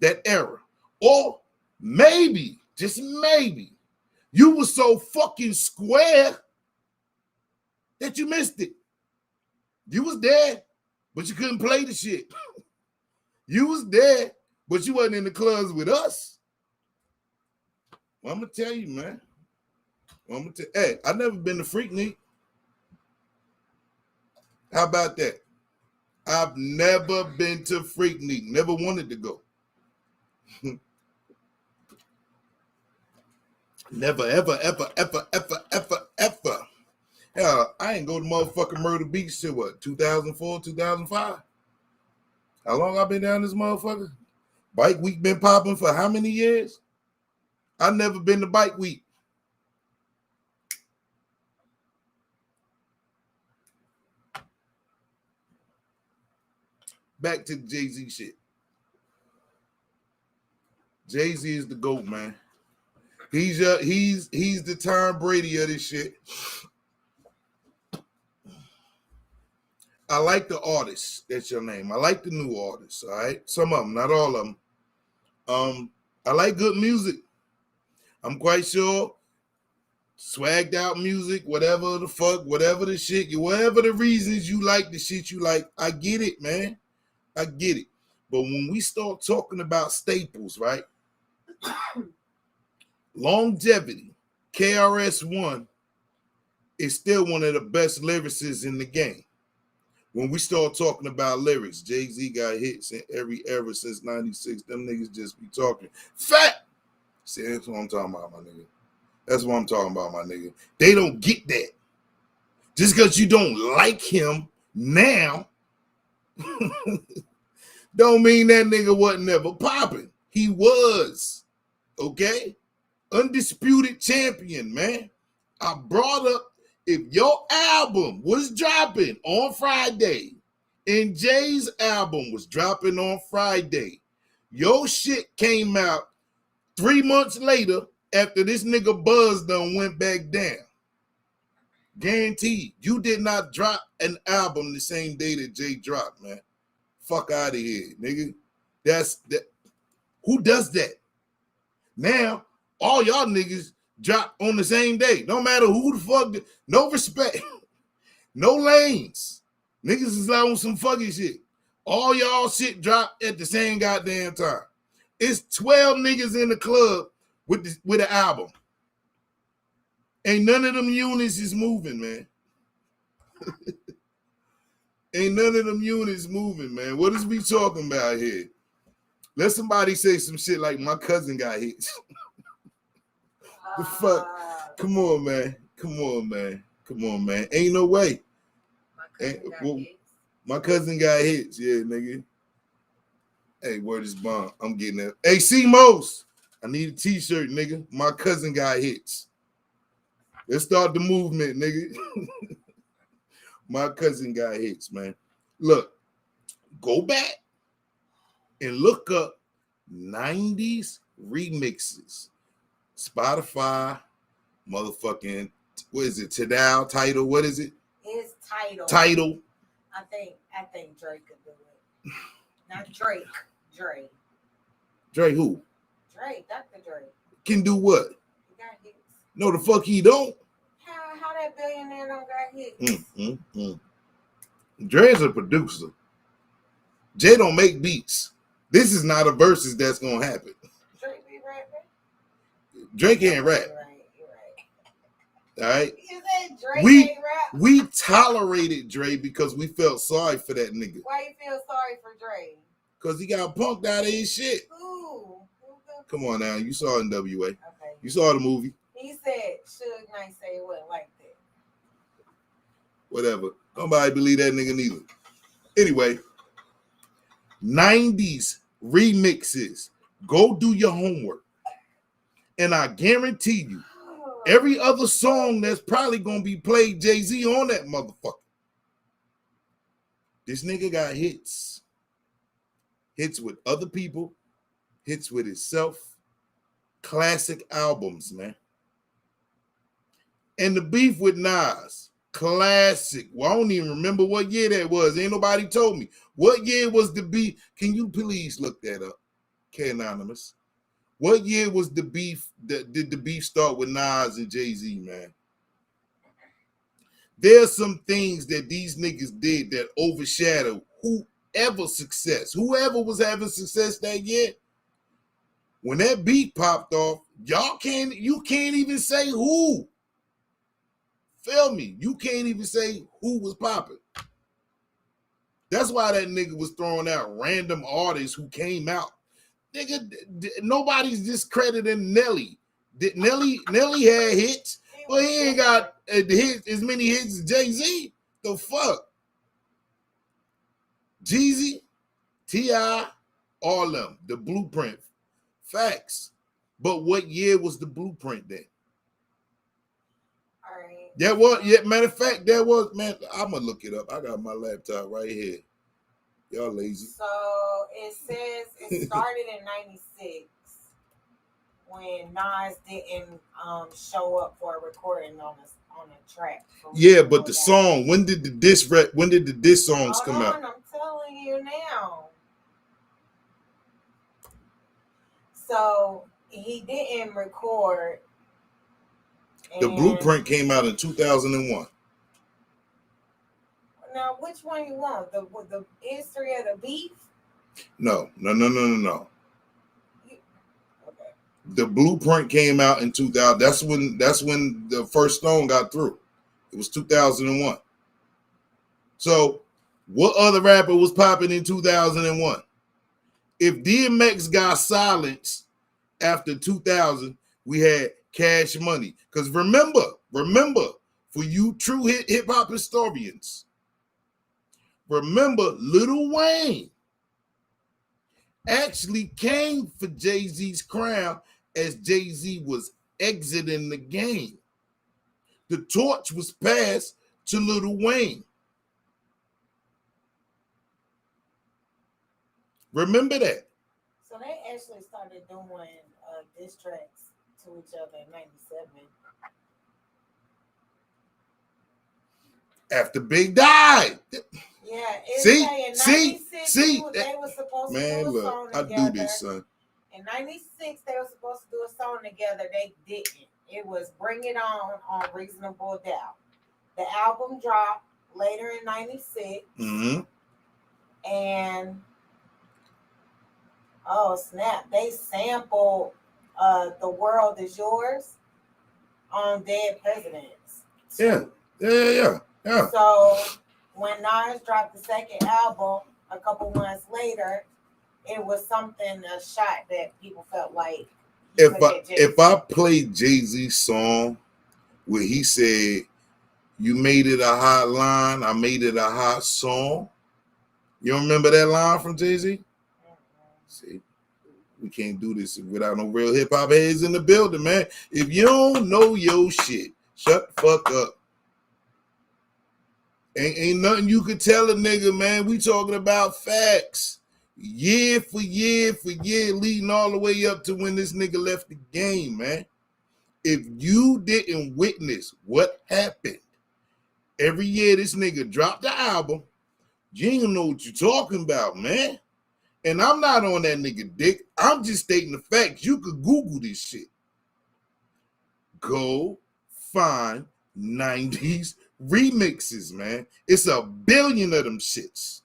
that era. Or maybe, just maybe, you were so fucking square that you missed it. You was there, but you couldn't play the shit. You was there, but you wasn't in the clubs with us. Well, I'm going to tell you, man. Hey, I've never been to Freaknik. How about that? I've never been to Freaknik. Never wanted to go. Never, ever. Hell, I ain't go to motherfucking Myrtle Beach till what, 2004, 2005? How long I been down this motherfucker? Bike week been popping for how many years? I never been to bike week. Back to the Jay-Z shit. Jay-Z is the GOAT, man. He's the Tom Brady of this shit. I like the artists. That's your name. I like the new artists. All right, some of them, not all of them. I like good music. I'm quite sure swagged out music, whatever the fuck, whatever the shit, whatever the reasons you like the shit you like. I get it, man. I get it. But when we start talking about staples, right? Longevity, KRS-One is still one of the best lyricists in the game. When we start talking about lyrics, Jay-Z got hits in every era since 96. Them niggas just be talking. Fat! See, that's what I'm talking about, my nigga. That's what I'm talking about, my nigga. They don't get that. Just because you don't like him now don't mean that nigga wasn't never popping. He was. Okay? undisputed champion, man. I brought up if your album was dropping on Friday and Jay's album was dropping on Friday, your shit came out 3 months later after this nigga Buzz done went back down. Guaranteed, you did not drop an album the same day that Jay dropped, man. Fuck out of here, nigga. That's that. Who does that? Now, all y'all niggas drop on the same day. No matter who the fuck, no respect, no lanes. Niggas is on some fucking shit. All y'all shit drop at the same goddamn time. It's 12 niggas in the club with an album. Ain't none of them units is moving, man. Ain't none of them units moving, man. What is we talking about here? Let somebody say some shit like my cousin got hit. The fuck? Come on, man. Come on, man. Come on, man. Ain't no way. My cousin got hits. Yeah, nigga. Hey, word is bomb. I'm getting that. Hey, C-Most. I need a t-shirt, nigga. My cousin got hits. Let's start the movement, nigga. My cousin got hits, man. Look, go back and look up 90s remixes. Spotify, motherfucking, what is it? Tidal, what is it? It's Tidal. Tidal. I think Drake could do it. Not Drake. Drake. Drake who? Drake, Dr. Drake. Can do what? He got hits. No, the fuck he don't. How that billionaire don't got hits? Dre's a producer. Jay don't make beats. This is not a versus that's gonna happen. Drake be rapping? Drake can't rap. You're right. All right. You said Drake can't rap? We tolerated Dre because we felt sorry for that nigga. Why you feel sorry for Drake? Because he got punked out of his shit. Who? Come on now. You saw NWA. Okay. You saw the movie. He said Suge Knight say it wasn't like that. Whatever. Nobody believe that nigga neither. Anyway, 90s remixes. Go do your homework. And I guarantee you, every other song that's probably going to be played Jay-Z on that motherfucker. This nigga got hits. Hits with other people. Hits with himself. Classic albums, man. And the beef with Nas. Classic. Well, I don't even remember what year that was. Ain't nobody told me. What year was the beef? Can you please look that up? K Anonymous. What year was the beef? Did the beef start with Nas and Jay-Z, man? There's some things that these niggas did that overshadowed whoever was having success that year. When that beat popped off, you can't even say who. Feel me? You can't even say who was popping. That's why that nigga was throwing out random artists who came out. Nigga, nobody's discrediting Nelly. Nelly had hits, but he ain't got as many hits as Jay-Z. The fuck? Jeezy, T.I., all of them. The Blueprint. Facts. But what year was the Blueprint then? All right. That was, yeah, matter of fact, that was, man, I'm going to look it up. I got my laptop right here. Y'all lazy. So it says it started in 96 when Nas didn't show up for a recording on a track. Yeah, but the song, when did the diss songs come out? I'm telling you now. So he didn't record. The Blueprint came out in 2001. Now, which one you want? The history of the beef? No. Okay. The Blueprint came out in 2000. That's when the first Stone got through. It was 2001. So, what other rapper was popping in 2001? If DMX got silenced after 2000, we had Cash Money. Because remember, for you true hip hop historians, remember Lil Wayne actually came for Jay-Z's crown as Jay-Z was exiting the game. The torch was passed to Lil Wayne. Remember that. So they actually started doing diss tracks to each other in '97. After Big died. Yeah, See, they were supposed to do a song together. I do this, son. In '96, they were supposed to do a song together. They didn't. It was Bring It On Reasonable Doubt. The album dropped later in '96. Mm-hmm. And oh snap, they sampled The World Is Yours on Dead Presidents. Yeah. So when Nas dropped the second album a couple months later, it was a shot that people felt like if I played Jay-Z's song where he said, "You made it a hot line, I made it a hot song." You remember that line from Jay-Z? Mm-hmm. See, we can't do this without no real hip-hop heads in the building, man. If you don't know your shit, shut the fuck up. Ain't nothing you could tell a nigga, man. We talking about facts. Year for year, leading all the way up to when this nigga left the game, man. If you didn't witness what happened, every year this nigga dropped the album, you ain't gonna know what you're talking about, man. And I'm not on that nigga dick. I'm just stating the facts. You could Google this shit. Go find 90s remixes, man. It's 1 billion of them shits.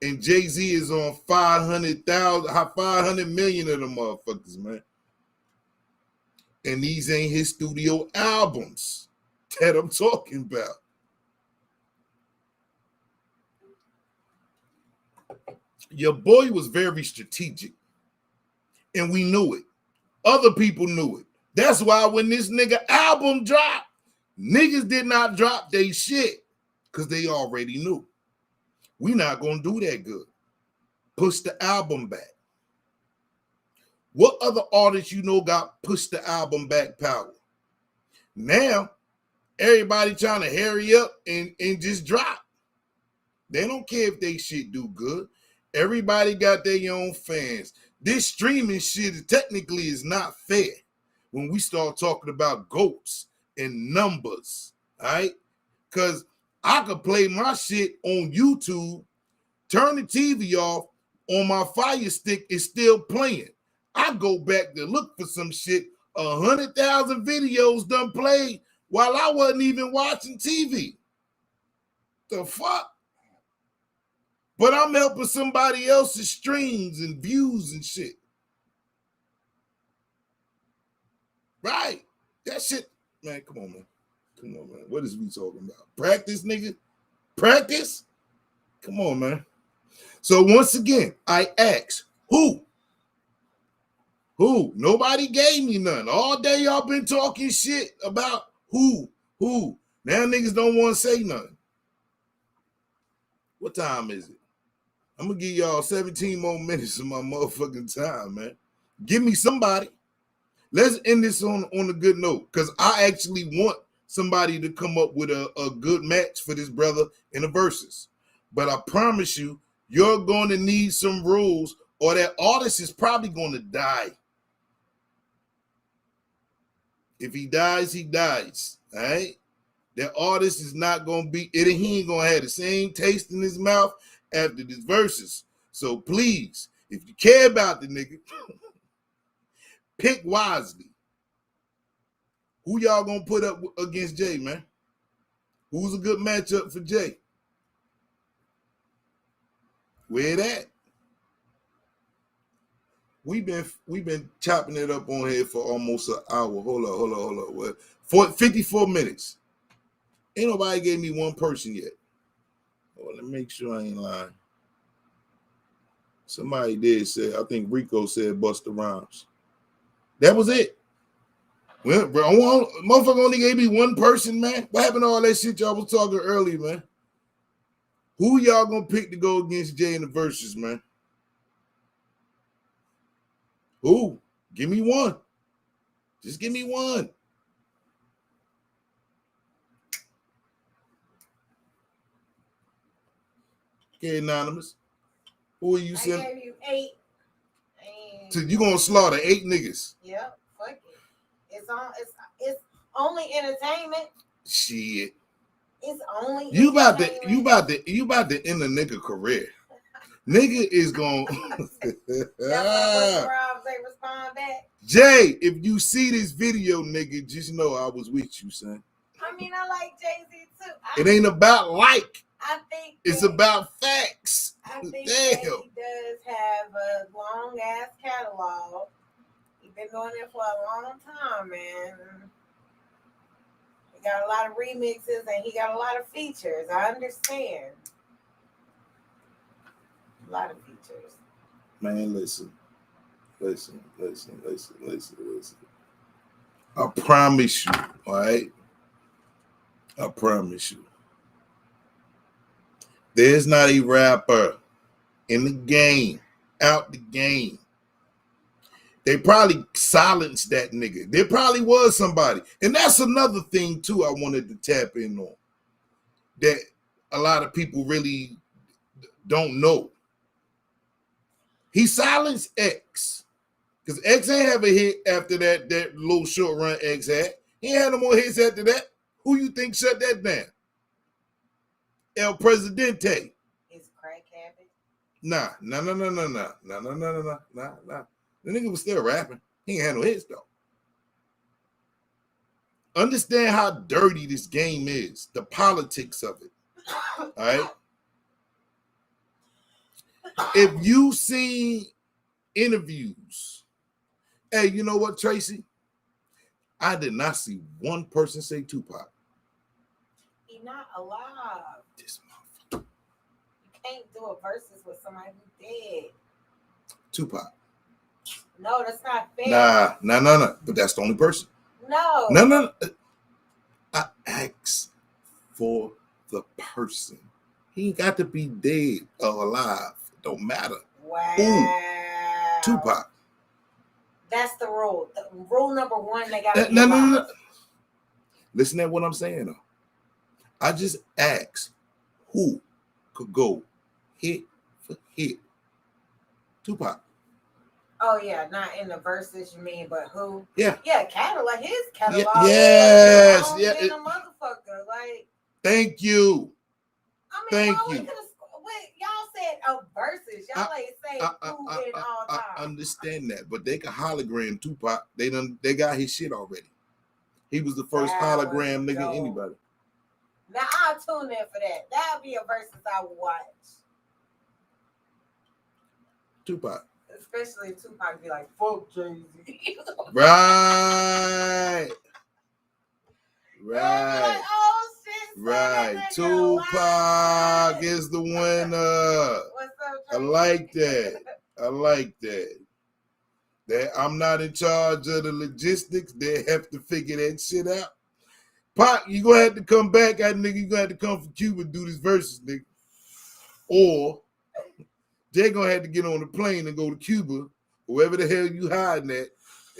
And Jay-Z is on 500 million of them motherfuckers, man. And these ain't his studio albums that I'm talking about. Your boy was very strategic, and we knew it. Other people knew it. That's why when this nigga album dropped, niggas did not drop they shit because they already knew. We not gonna do that good. Push the album back. What other artists you know got push the album back power? Now, everybody trying to hurry up and just drop. They don't care if they shit do good. Everybody got their own fans. This streaming shit technically is not fair when we start talking about goats and numbers, all right? Because I could play my shit on YouTube, turn the TV off, on my Fire Stick, it's still playing. I go back to look for some shit, 100,000 videos done played while I wasn't even watching TV. The fuck? But I'm helping somebody else's streams and views and shit. Right? That shit, man, come on, man. Come on, man. What is we talking about? Practice, nigga? Practice? Come on, man. So once again, I ask, who? Who? Nobody gave me none. All day y'all been talking shit about who? Now niggas don't want to say nothing. What time is it? I'm going to give y'all 17 more minutes of my motherfucking time, man. Give me somebody. Let's end this on a good note because I actually want somebody to come up with a good match for this brother in the verses. But I promise you, you're going to need some rules or that artist is probably going to die. If he dies, he dies, all right? That artist is not going to be, he ain't going to have the same taste in his mouth after these verses. So please, if you care about the nigga, pick wisely. Who y'all gonna put up against Jay, man? Who's a good matchup for Jay? Where that? We've been chopping it up on here for almost an hour. Hold up. What? For 54 minutes. Ain't nobody gave me one person yet. Well, let me make sure I ain't lying. Somebody did say, I think Rico said Busta Rhymes. That was it. Well, bro, motherfucker only gave me one person, man. What happened to all that shit y'all was talking earlier, man? Who y'all gonna pick to go against Jay in the verses, man? Who? Give me one. Just give me one. Okay, Anonymous. Who are you I sending? gave you 8. So you gonna slaughter 8 niggas? Yep, fuck it. It's only entertainment. Shit. It's only You about to end a nigga career. Nigga is gonna That's why Rob say respond back. Jay, if you see this video, nigga, just know I was with you, son. I mean, I like Jay-Z too. It ain't about like. I think It's about facts. I think Damn. he does have a long ass catalog. He's been doing it for a long time, man. He got a lot of remixes and he got a lot of features. I understand. A lot of features. Man, listen. I promise you, all right? I promise you. There's not a rapper in the game, out the game. They probably silenced that nigga. There probably was somebody. And that's another thing, too, I wanted to tap in on. That a lot of people really don't know. He silenced X. Because X ain't have a hit after that little short run X had. He ain't had no more hits after that. Who you think shut that down? El Presidente. His crack habit. Nah. The nigga was still rapping. He ain't had no hits though. Understand how dirty this game is, the politics of it. All right. If you see interviews, hey, you know what, Tracy? I did not see one person say Tupac. He not alive. This motherfucker. You can't do a versus with somebody who's dead. Tupac. No, that's not fair. Nah. But that's the only person. No. I asked for the person. He ain't got to be dead or alive. It don't matter. Wow. Ooh, Tupac. That's the rule. Rule number 1, they got to No. Listen to what I'm saying, though. I just asked who could go hit for hit. Tupac. Oh, yeah, not in the verses, you mean, but who? Yeah. Yeah, catalog. His catalog. Yes. Yeah. A motherfucker. Like. Thank you. I mean, Thank you. Y'all said a versus. Y'all ain't say who in all time. I understand that, but they can hologram Tupac. They got his shit already. He was the first hologram nigga dope. anybody. Now I'll tune in for that. That'll be a versus I would watch. Tupac. Especially if Tupac be like, fuck Jay-Z. Right. Like, oh shit. Right. Tupac is the winner. What's up, I like that. That I'm not in charge of the logistics. They have to figure that shit out. Pac, you gonna have to come back, nigga. You gonna have to come from Cuba and do this versus, nigga. Or they gonna have to get on the plane and go to Cuba, wherever the hell you hiding at,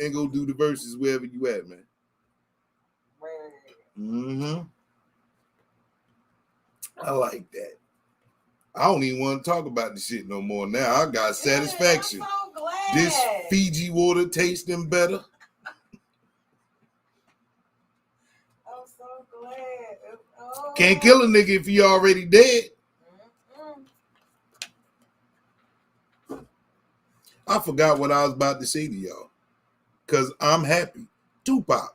and go do the verses wherever you at, man. Mm-hmm. I like that. I don't even want to talk about this shit no more now. I got satisfaction. I'm so glad. This Fiji water tasting better. I'm so glad. Oh. Can't kill a nigga if he already dead. I forgot what I was about to say to y'all. Because I'm happy. Tupac.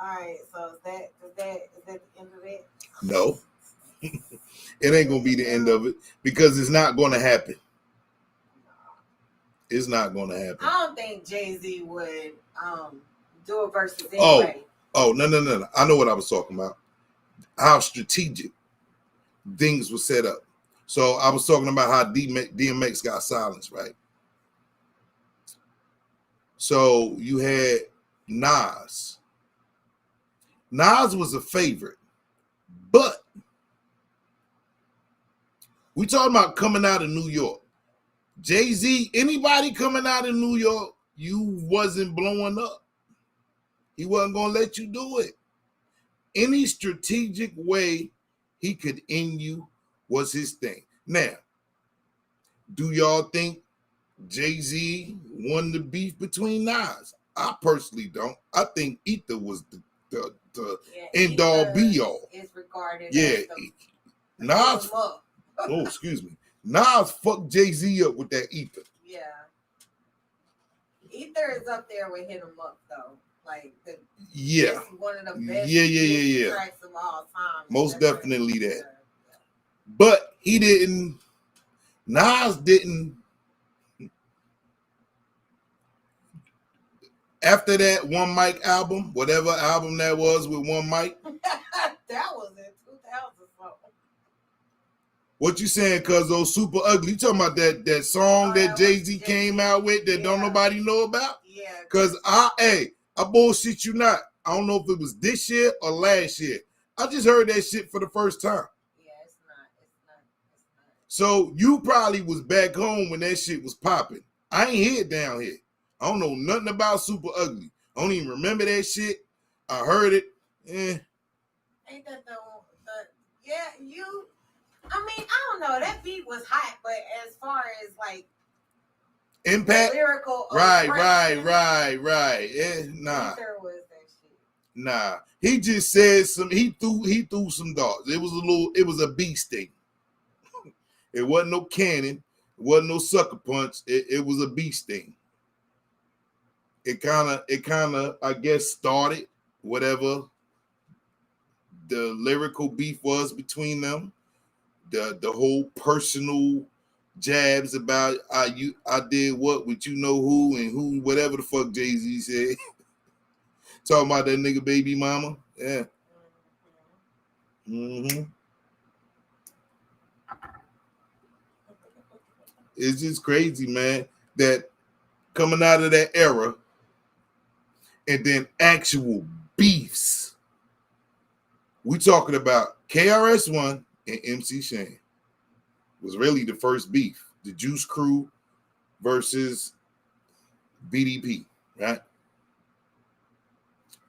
All right, so is that the end of it? No. It ain't going to be the end of it because it's not going to happen. It's not going to happen. I don't think Jay-Z would do a versus anyway. Oh, no. I know what I was talking about. How strategic things were set up. So I was talking about how DMX got silenced, right? So you had Nas. Nas was a favorite, but we talking about coming out of New York. Jay-Z, anybody coming out of New York, you wasn't blowing up. He wasn't gonna let you do it. Any strategic way he could end you was his thing. Now, do y'all think Jay-Z won the beef between Nas? I personally don't. I think Ether was the end all be all. Is regarded yeah, as the Nas. Oh, excuse me. Nas fucked Jay-Z up with that Ether. Yeah. Ether is up there with Hit 'Em Up though. Like yeah, it's one of the best tracks of all time. Most definitely that. Yeah. But he didn't. Nas didn't. After that One Mic album, whatever album that was with One Mic. That was in 2000 something. What you saying, Cuzzo? Super Ugly. You talking about that song that Jay-Z came out with that don't nobody know about? Yeah. Cause I bullshit you not. I don't know if it was this year or last year. I just heard that shit for the first time. Yeah, it's not. So you probably was back home when that shit was popping. I ain't here down here. I don't know nothing about Super Ugly. I don't even remember that shit. I heard it. Ain't that the yeah, you I mean, I don't know. That beat was hot, but as far as like impact, lyrical, right. Nah. Ether was that shit. Nah. He just said he threw some darts. It was a beat sting. It wasn't no cannon, it wasn't no sucker punch. It was a beat sting. It kind of I guess started whatever the lyrical beef was between them. The whole personal jabs about I did what with you know who and who, whatever the fuck Jay-Z said. Talking about that nigga baby mama. Yeah. Mm-hmm. It's just crazy, man, that coming out of that era and then actual beefs. We talking about KRS-One and MC Shan was really the first beef. The Juice Crew versus BDP, right?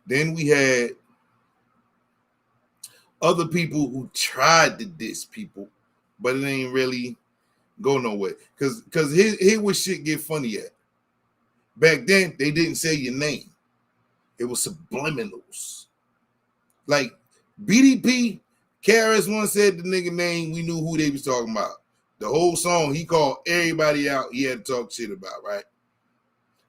Then we had other people who tried to diss people, but it ain't really go nowhere. Cause here where shit get funny at. Back then, they didn't say your name. It was subliminals. Like BDP, KRS-One said the nigga name, we knew who they was talking about. The whole song, he called everybody out he had to talk shit about, right?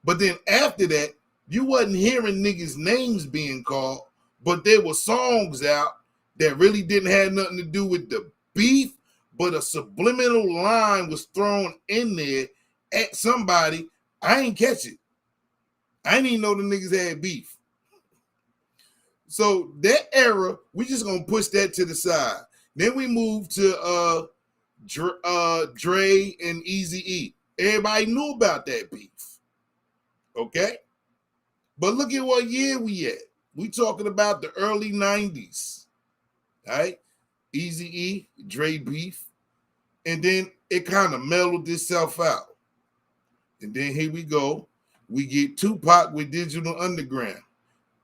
But then after that, you wasn't hearing niggas' names being called, but there were songs out that really didn't have nothing to do with the beef, but a subliminal line was thrown in there at somebody. I ain't catch it. I didn't even know the niggas had beef. So that era, we just gonna push that to the side. Then we move to Dre and Eazy-E. Everybody knew about that beef. Okay? But look at what year we at. We talking about the early 90s. All right? Eazy-E, Dre beef. And then it kind of mellowed itself out. And then here we go. We get Tupac with Digital Underground.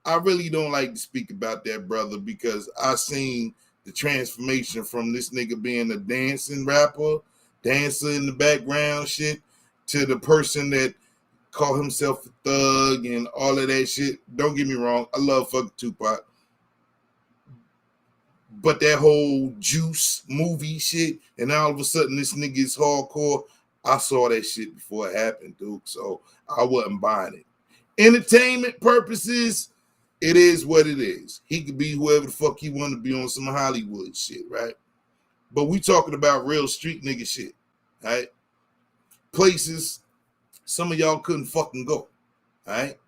I really don't like to speak about that, brother, because I seen the transformation from this nigga being a dancing rapper, dancer in the background shit, to the person that called himself a thug and all of that shit. Don't get me wrong. I love fucking Tupac. But that whole Juice movie shit, and all of a sudden this nigga is hardcore. I saw that shit before it happened, dude. So I wasn't buying it. Entertainment purposes, it is what it is. He could be whoever the fuck he want to be on some Hollywood shit, right? But we talking about real street nigga shit, right? Places some of y'all couldn't fucking go, right?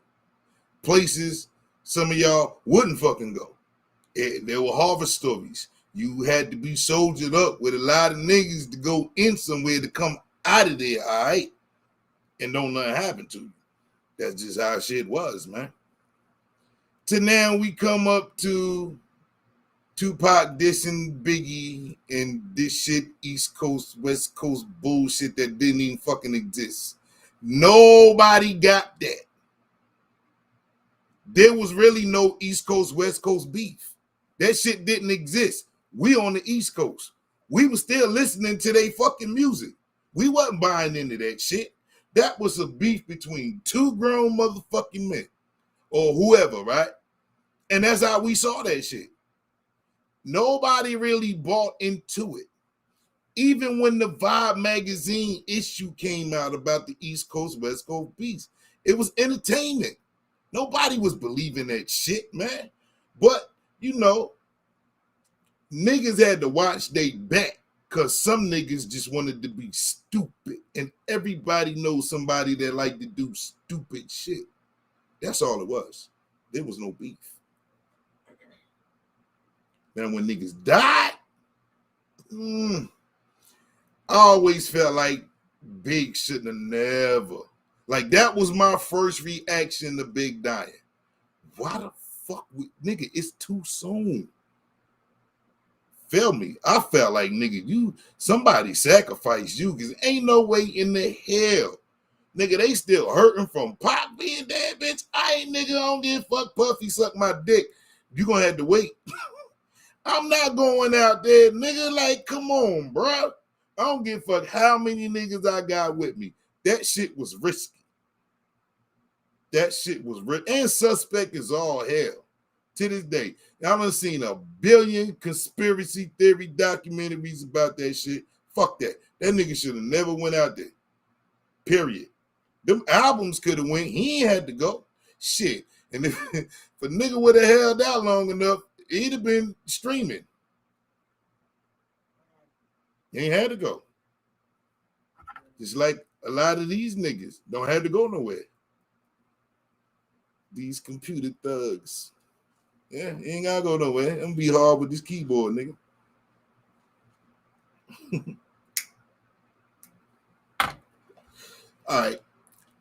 Places some of y'all wouldn't fucking go. There were horror stories. You had to be soldiered up with a lot of niggas to go in somewhere to come out of there, all right? And don't nothing happen to you. That's just how shit was, man. To now we come up to Tupac dissing Biggie and this shit, East Coast, West Coast bullshit that didn't even fucking exist. Nobody got that. there was really no East Coast, West Coast beef. That shit didn't exist. We on the East Coast. We were still listening to their fucking music. We wasn't buying into that shit. That was a beef between two grown motherfucking men or whoever, right? And that's how we saw that shit. Nobody really bought into it. Even when the Vibe magazine issue came out about the East Coast, West Coast beef, it was entertainment. Nobody was believing that shit, man. But, you know, niggas had to watch they back because some niggas just wanted to be stupid. And everybody knows somebody that like to do stupid shit. That's all it was. There was no beef. Now, when niggas died, I always felt like Big shouldn't have never. Like, that was my first reaction to Big dying. Why the fuck, nigga, it's too soon. Feel me? I felt like, nigga, somebody sacrificed you because ain't no way in the hell. Nigga, they still hurting from Pop being dead, bitch. I don't give a fuck. Puffy suck my dick. You gonna have to wait. I'm not going out there, nigga. Like, come on, bro. I don't give a fuck how many niggas I got with me. That shit was risky. That shit was risky. And suspect is all hell to this day. I done seen a billion conspiracy theory documentaries about that shit. Fuck that. That nigga should have never went out there. Period. Them albums could have went. He ain't had to go. Shit. And if a nigga would have held out long enough, he'd have been streaming. He ain't had to go. Just like a lot of these niggas don't have to go nowhere. These computer thugs. Yeah, he ain't gotta go nowhere. I'm gonna be hard with this keyboard, nigga. All right.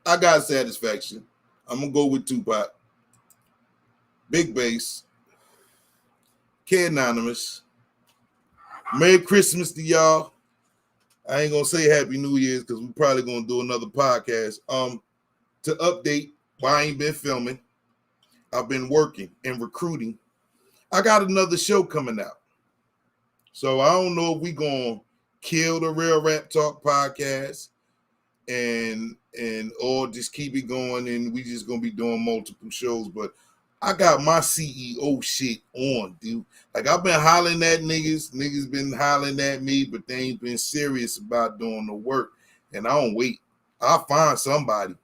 I got satisfaction. I'm gonna go with Tupac. Big Bass. K Anonymous. Merry Christmas to y'all. I ain't gonna say Happy New Year's because we're probably gonna do another podcast. To update why I ain't been filming. I've been working and recruiting. I got another show coming out. So I don't know if we gonna kill the Real Rap Talk podcast and or just keep it going and we just gonna be doing multiple shows. But I got my CEO shit on, dude. Like, I've been hollering at niggas. Niggas been hollering at me, but they ain't been serious about doing the work. And I don't wait. I'll find somebody.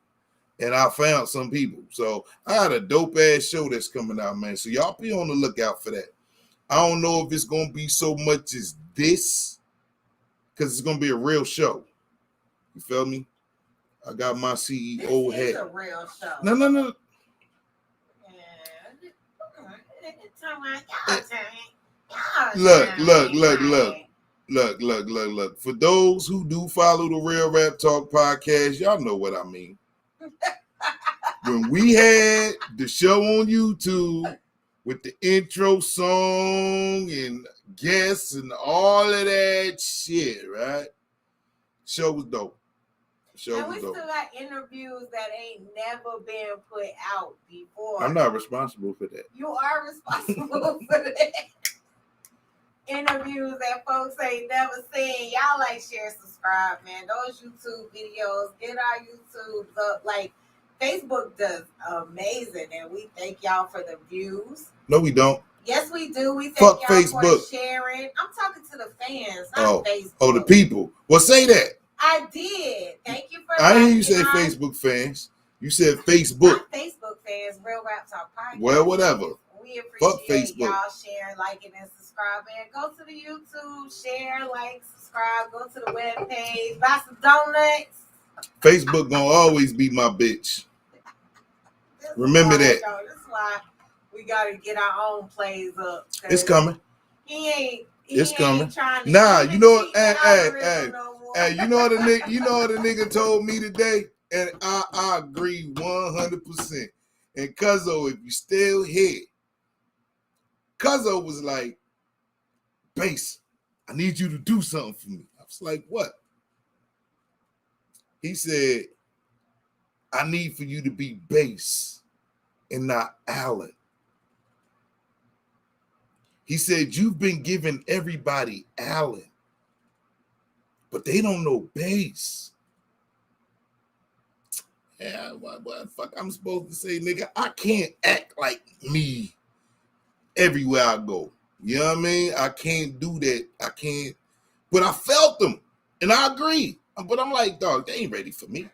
And I found some people. So I got a dope-ass show that's coming out, man. So y'all be on the lookout for that. I don't know if it's going to be so much as this, because it's going to be a real show. You feel me? I got my CEO This is hat. a real show. No. Look. For those who do follow the Real Rap Talk podcast, y'all know what I mean. When we had the show on YouTube with the intro song and guests and all of that shit, right? Show was dope. And we still got interviews that ain't never been put out before. I'm not responsible for that. You are responsible for that. Interviews that folks ain't never seen. Y'all like, share, subscribe, man. Those YouTube videos, get our YouTubes up. Like, Facebook does amazing, and we thank y'all for the views. No, we don't. Yes, we do. We thank Fuck y'all Facebook. for sharing. I'm talking to the fans, not Facebook. Oh, the people. Well, say that. I did. Thank you for I hear you say Facebook fans. You said Facebook. Not Facebook fans, Real Rap Talk Podcast. Well, whatever. We Fuck appreciate Facebook. y'all sharing, liking, and subscribing. Go to the YouTube, share, like, subscribe. Go to the webpage, buy some donuts. Facebook gonna always be my bitch. Remember that. This is why we gotta get our own plays up. It's coming. He ain't coming. Trying to Nah, you know what? Hey, you know what the nigga told me today, and I agree 100%. And Cuzzo, if you still here, Cuzzo was like, Bass, I need you to do something for me. I was like, what? He said, I need for you to be Bass and not Allen. He said, you've been giving everybody Allen, but they don't know bass. Yeah, what the fuck I'm supposed to say, nigga? I can't act like me everywhere I go. You know what I mean? I can't do that. I can't. But I felt them, and I agree. But I'm like, dog, they ain't ready for me.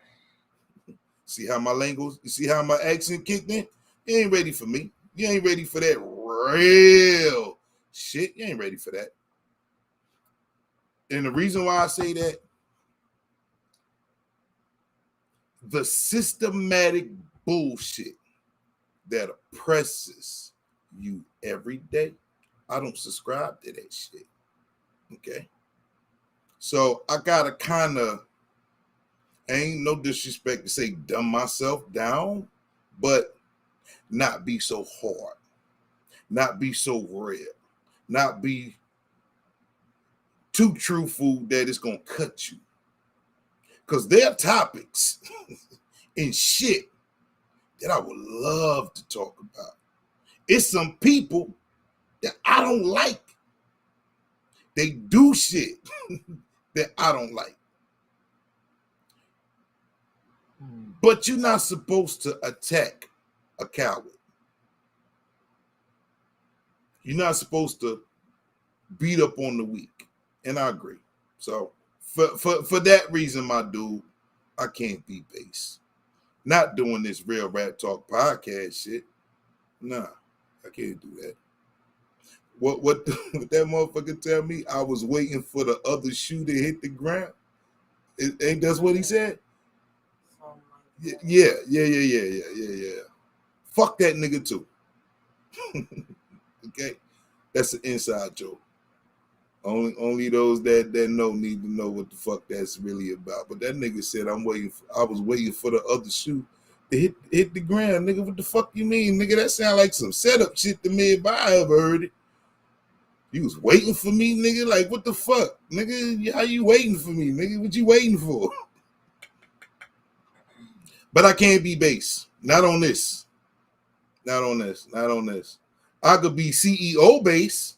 See how my language, you see how my accent kicked in? You ain't ready for me. You ain't ready for that real shit. You ain't ready for that. And the reason why I say that, the systematic bullshit that oppresses you every day, I don't subscribe to that shit. Okay? So I gotta kind of, ain't no disrespect to say dumb myself down, but not be so hard, not be so real, not be too truthful that it's gonna cut you. Because there are topics and shit that I would love to talk about. It's some people that I don't like. They do shit that I don't like. But you're not supposed to attack a coward. You're not supposed to beat up on the weak. And I agree. So for that reason, my dude, I can't be base. Not doing this Real Rap Talk podcast shit. Nah, I can't do that. What that motherfucker tell me? I was waiting for the other shoe to hit the ground. Ain't that's what he said? Yeah. Fuck that nigga too. Okay, that's an inside joke. Only those that know need to know what the fuck that's really about. But that nigga said I was waiting for the other shoe to hit the ground. Nigga, what the fuck you mean? Nigga, that sound like some setup shit to me if I ever heard it. You was waiting for me, nigga? Like, what the fuck? Nigga, how you waiting for me, nigga? What you waiting for? But I can't be base. Not on this. Not on this. I could be CEO base,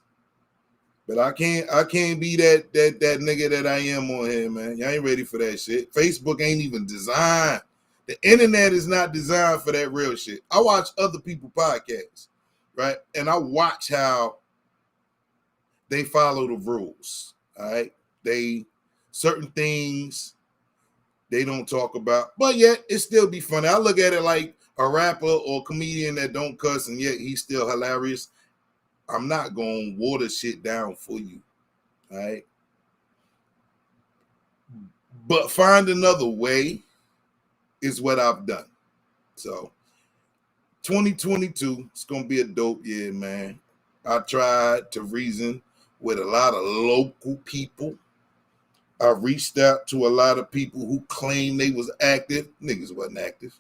but I can't be that nigga that I am on here, man. Y'all ain't ready for that shit. Facebook ain't even designed. The internet is not designed for that real shit. I watch other people podcasts, right? And I watch how they follow the rules. All right. Certain things they don't talk about, but yet it still be funny. I look at it like a rapper or comedian that don't cuss and yet he's still hilarious. I'm not gonna water shit down for you. All right. But find another way is what I've done. So 2022, it's gonna be a dope year, man. I tried to reason with a lot of local people. I reached out to a lot of people who claim they was active. Niggas wasn't active.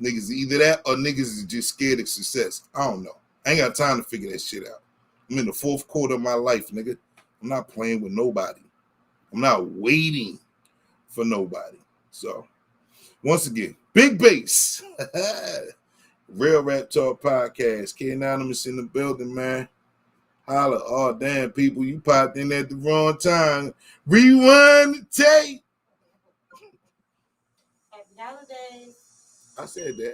Niggas either that or niggas is just scared of success. I don't know. I ain't got time to figure that shit out. I'm in the fourth quarter of my life, nigga. I'm not playing with nobody. I'm not waiting for nobody. So, once again, big bass. Real Rap Talk Podcast. K Anonymous in the building, man. Holla. Oh, damn, people. You popped in at the wrong time. Rewind the tape. Happy holidays. I said that.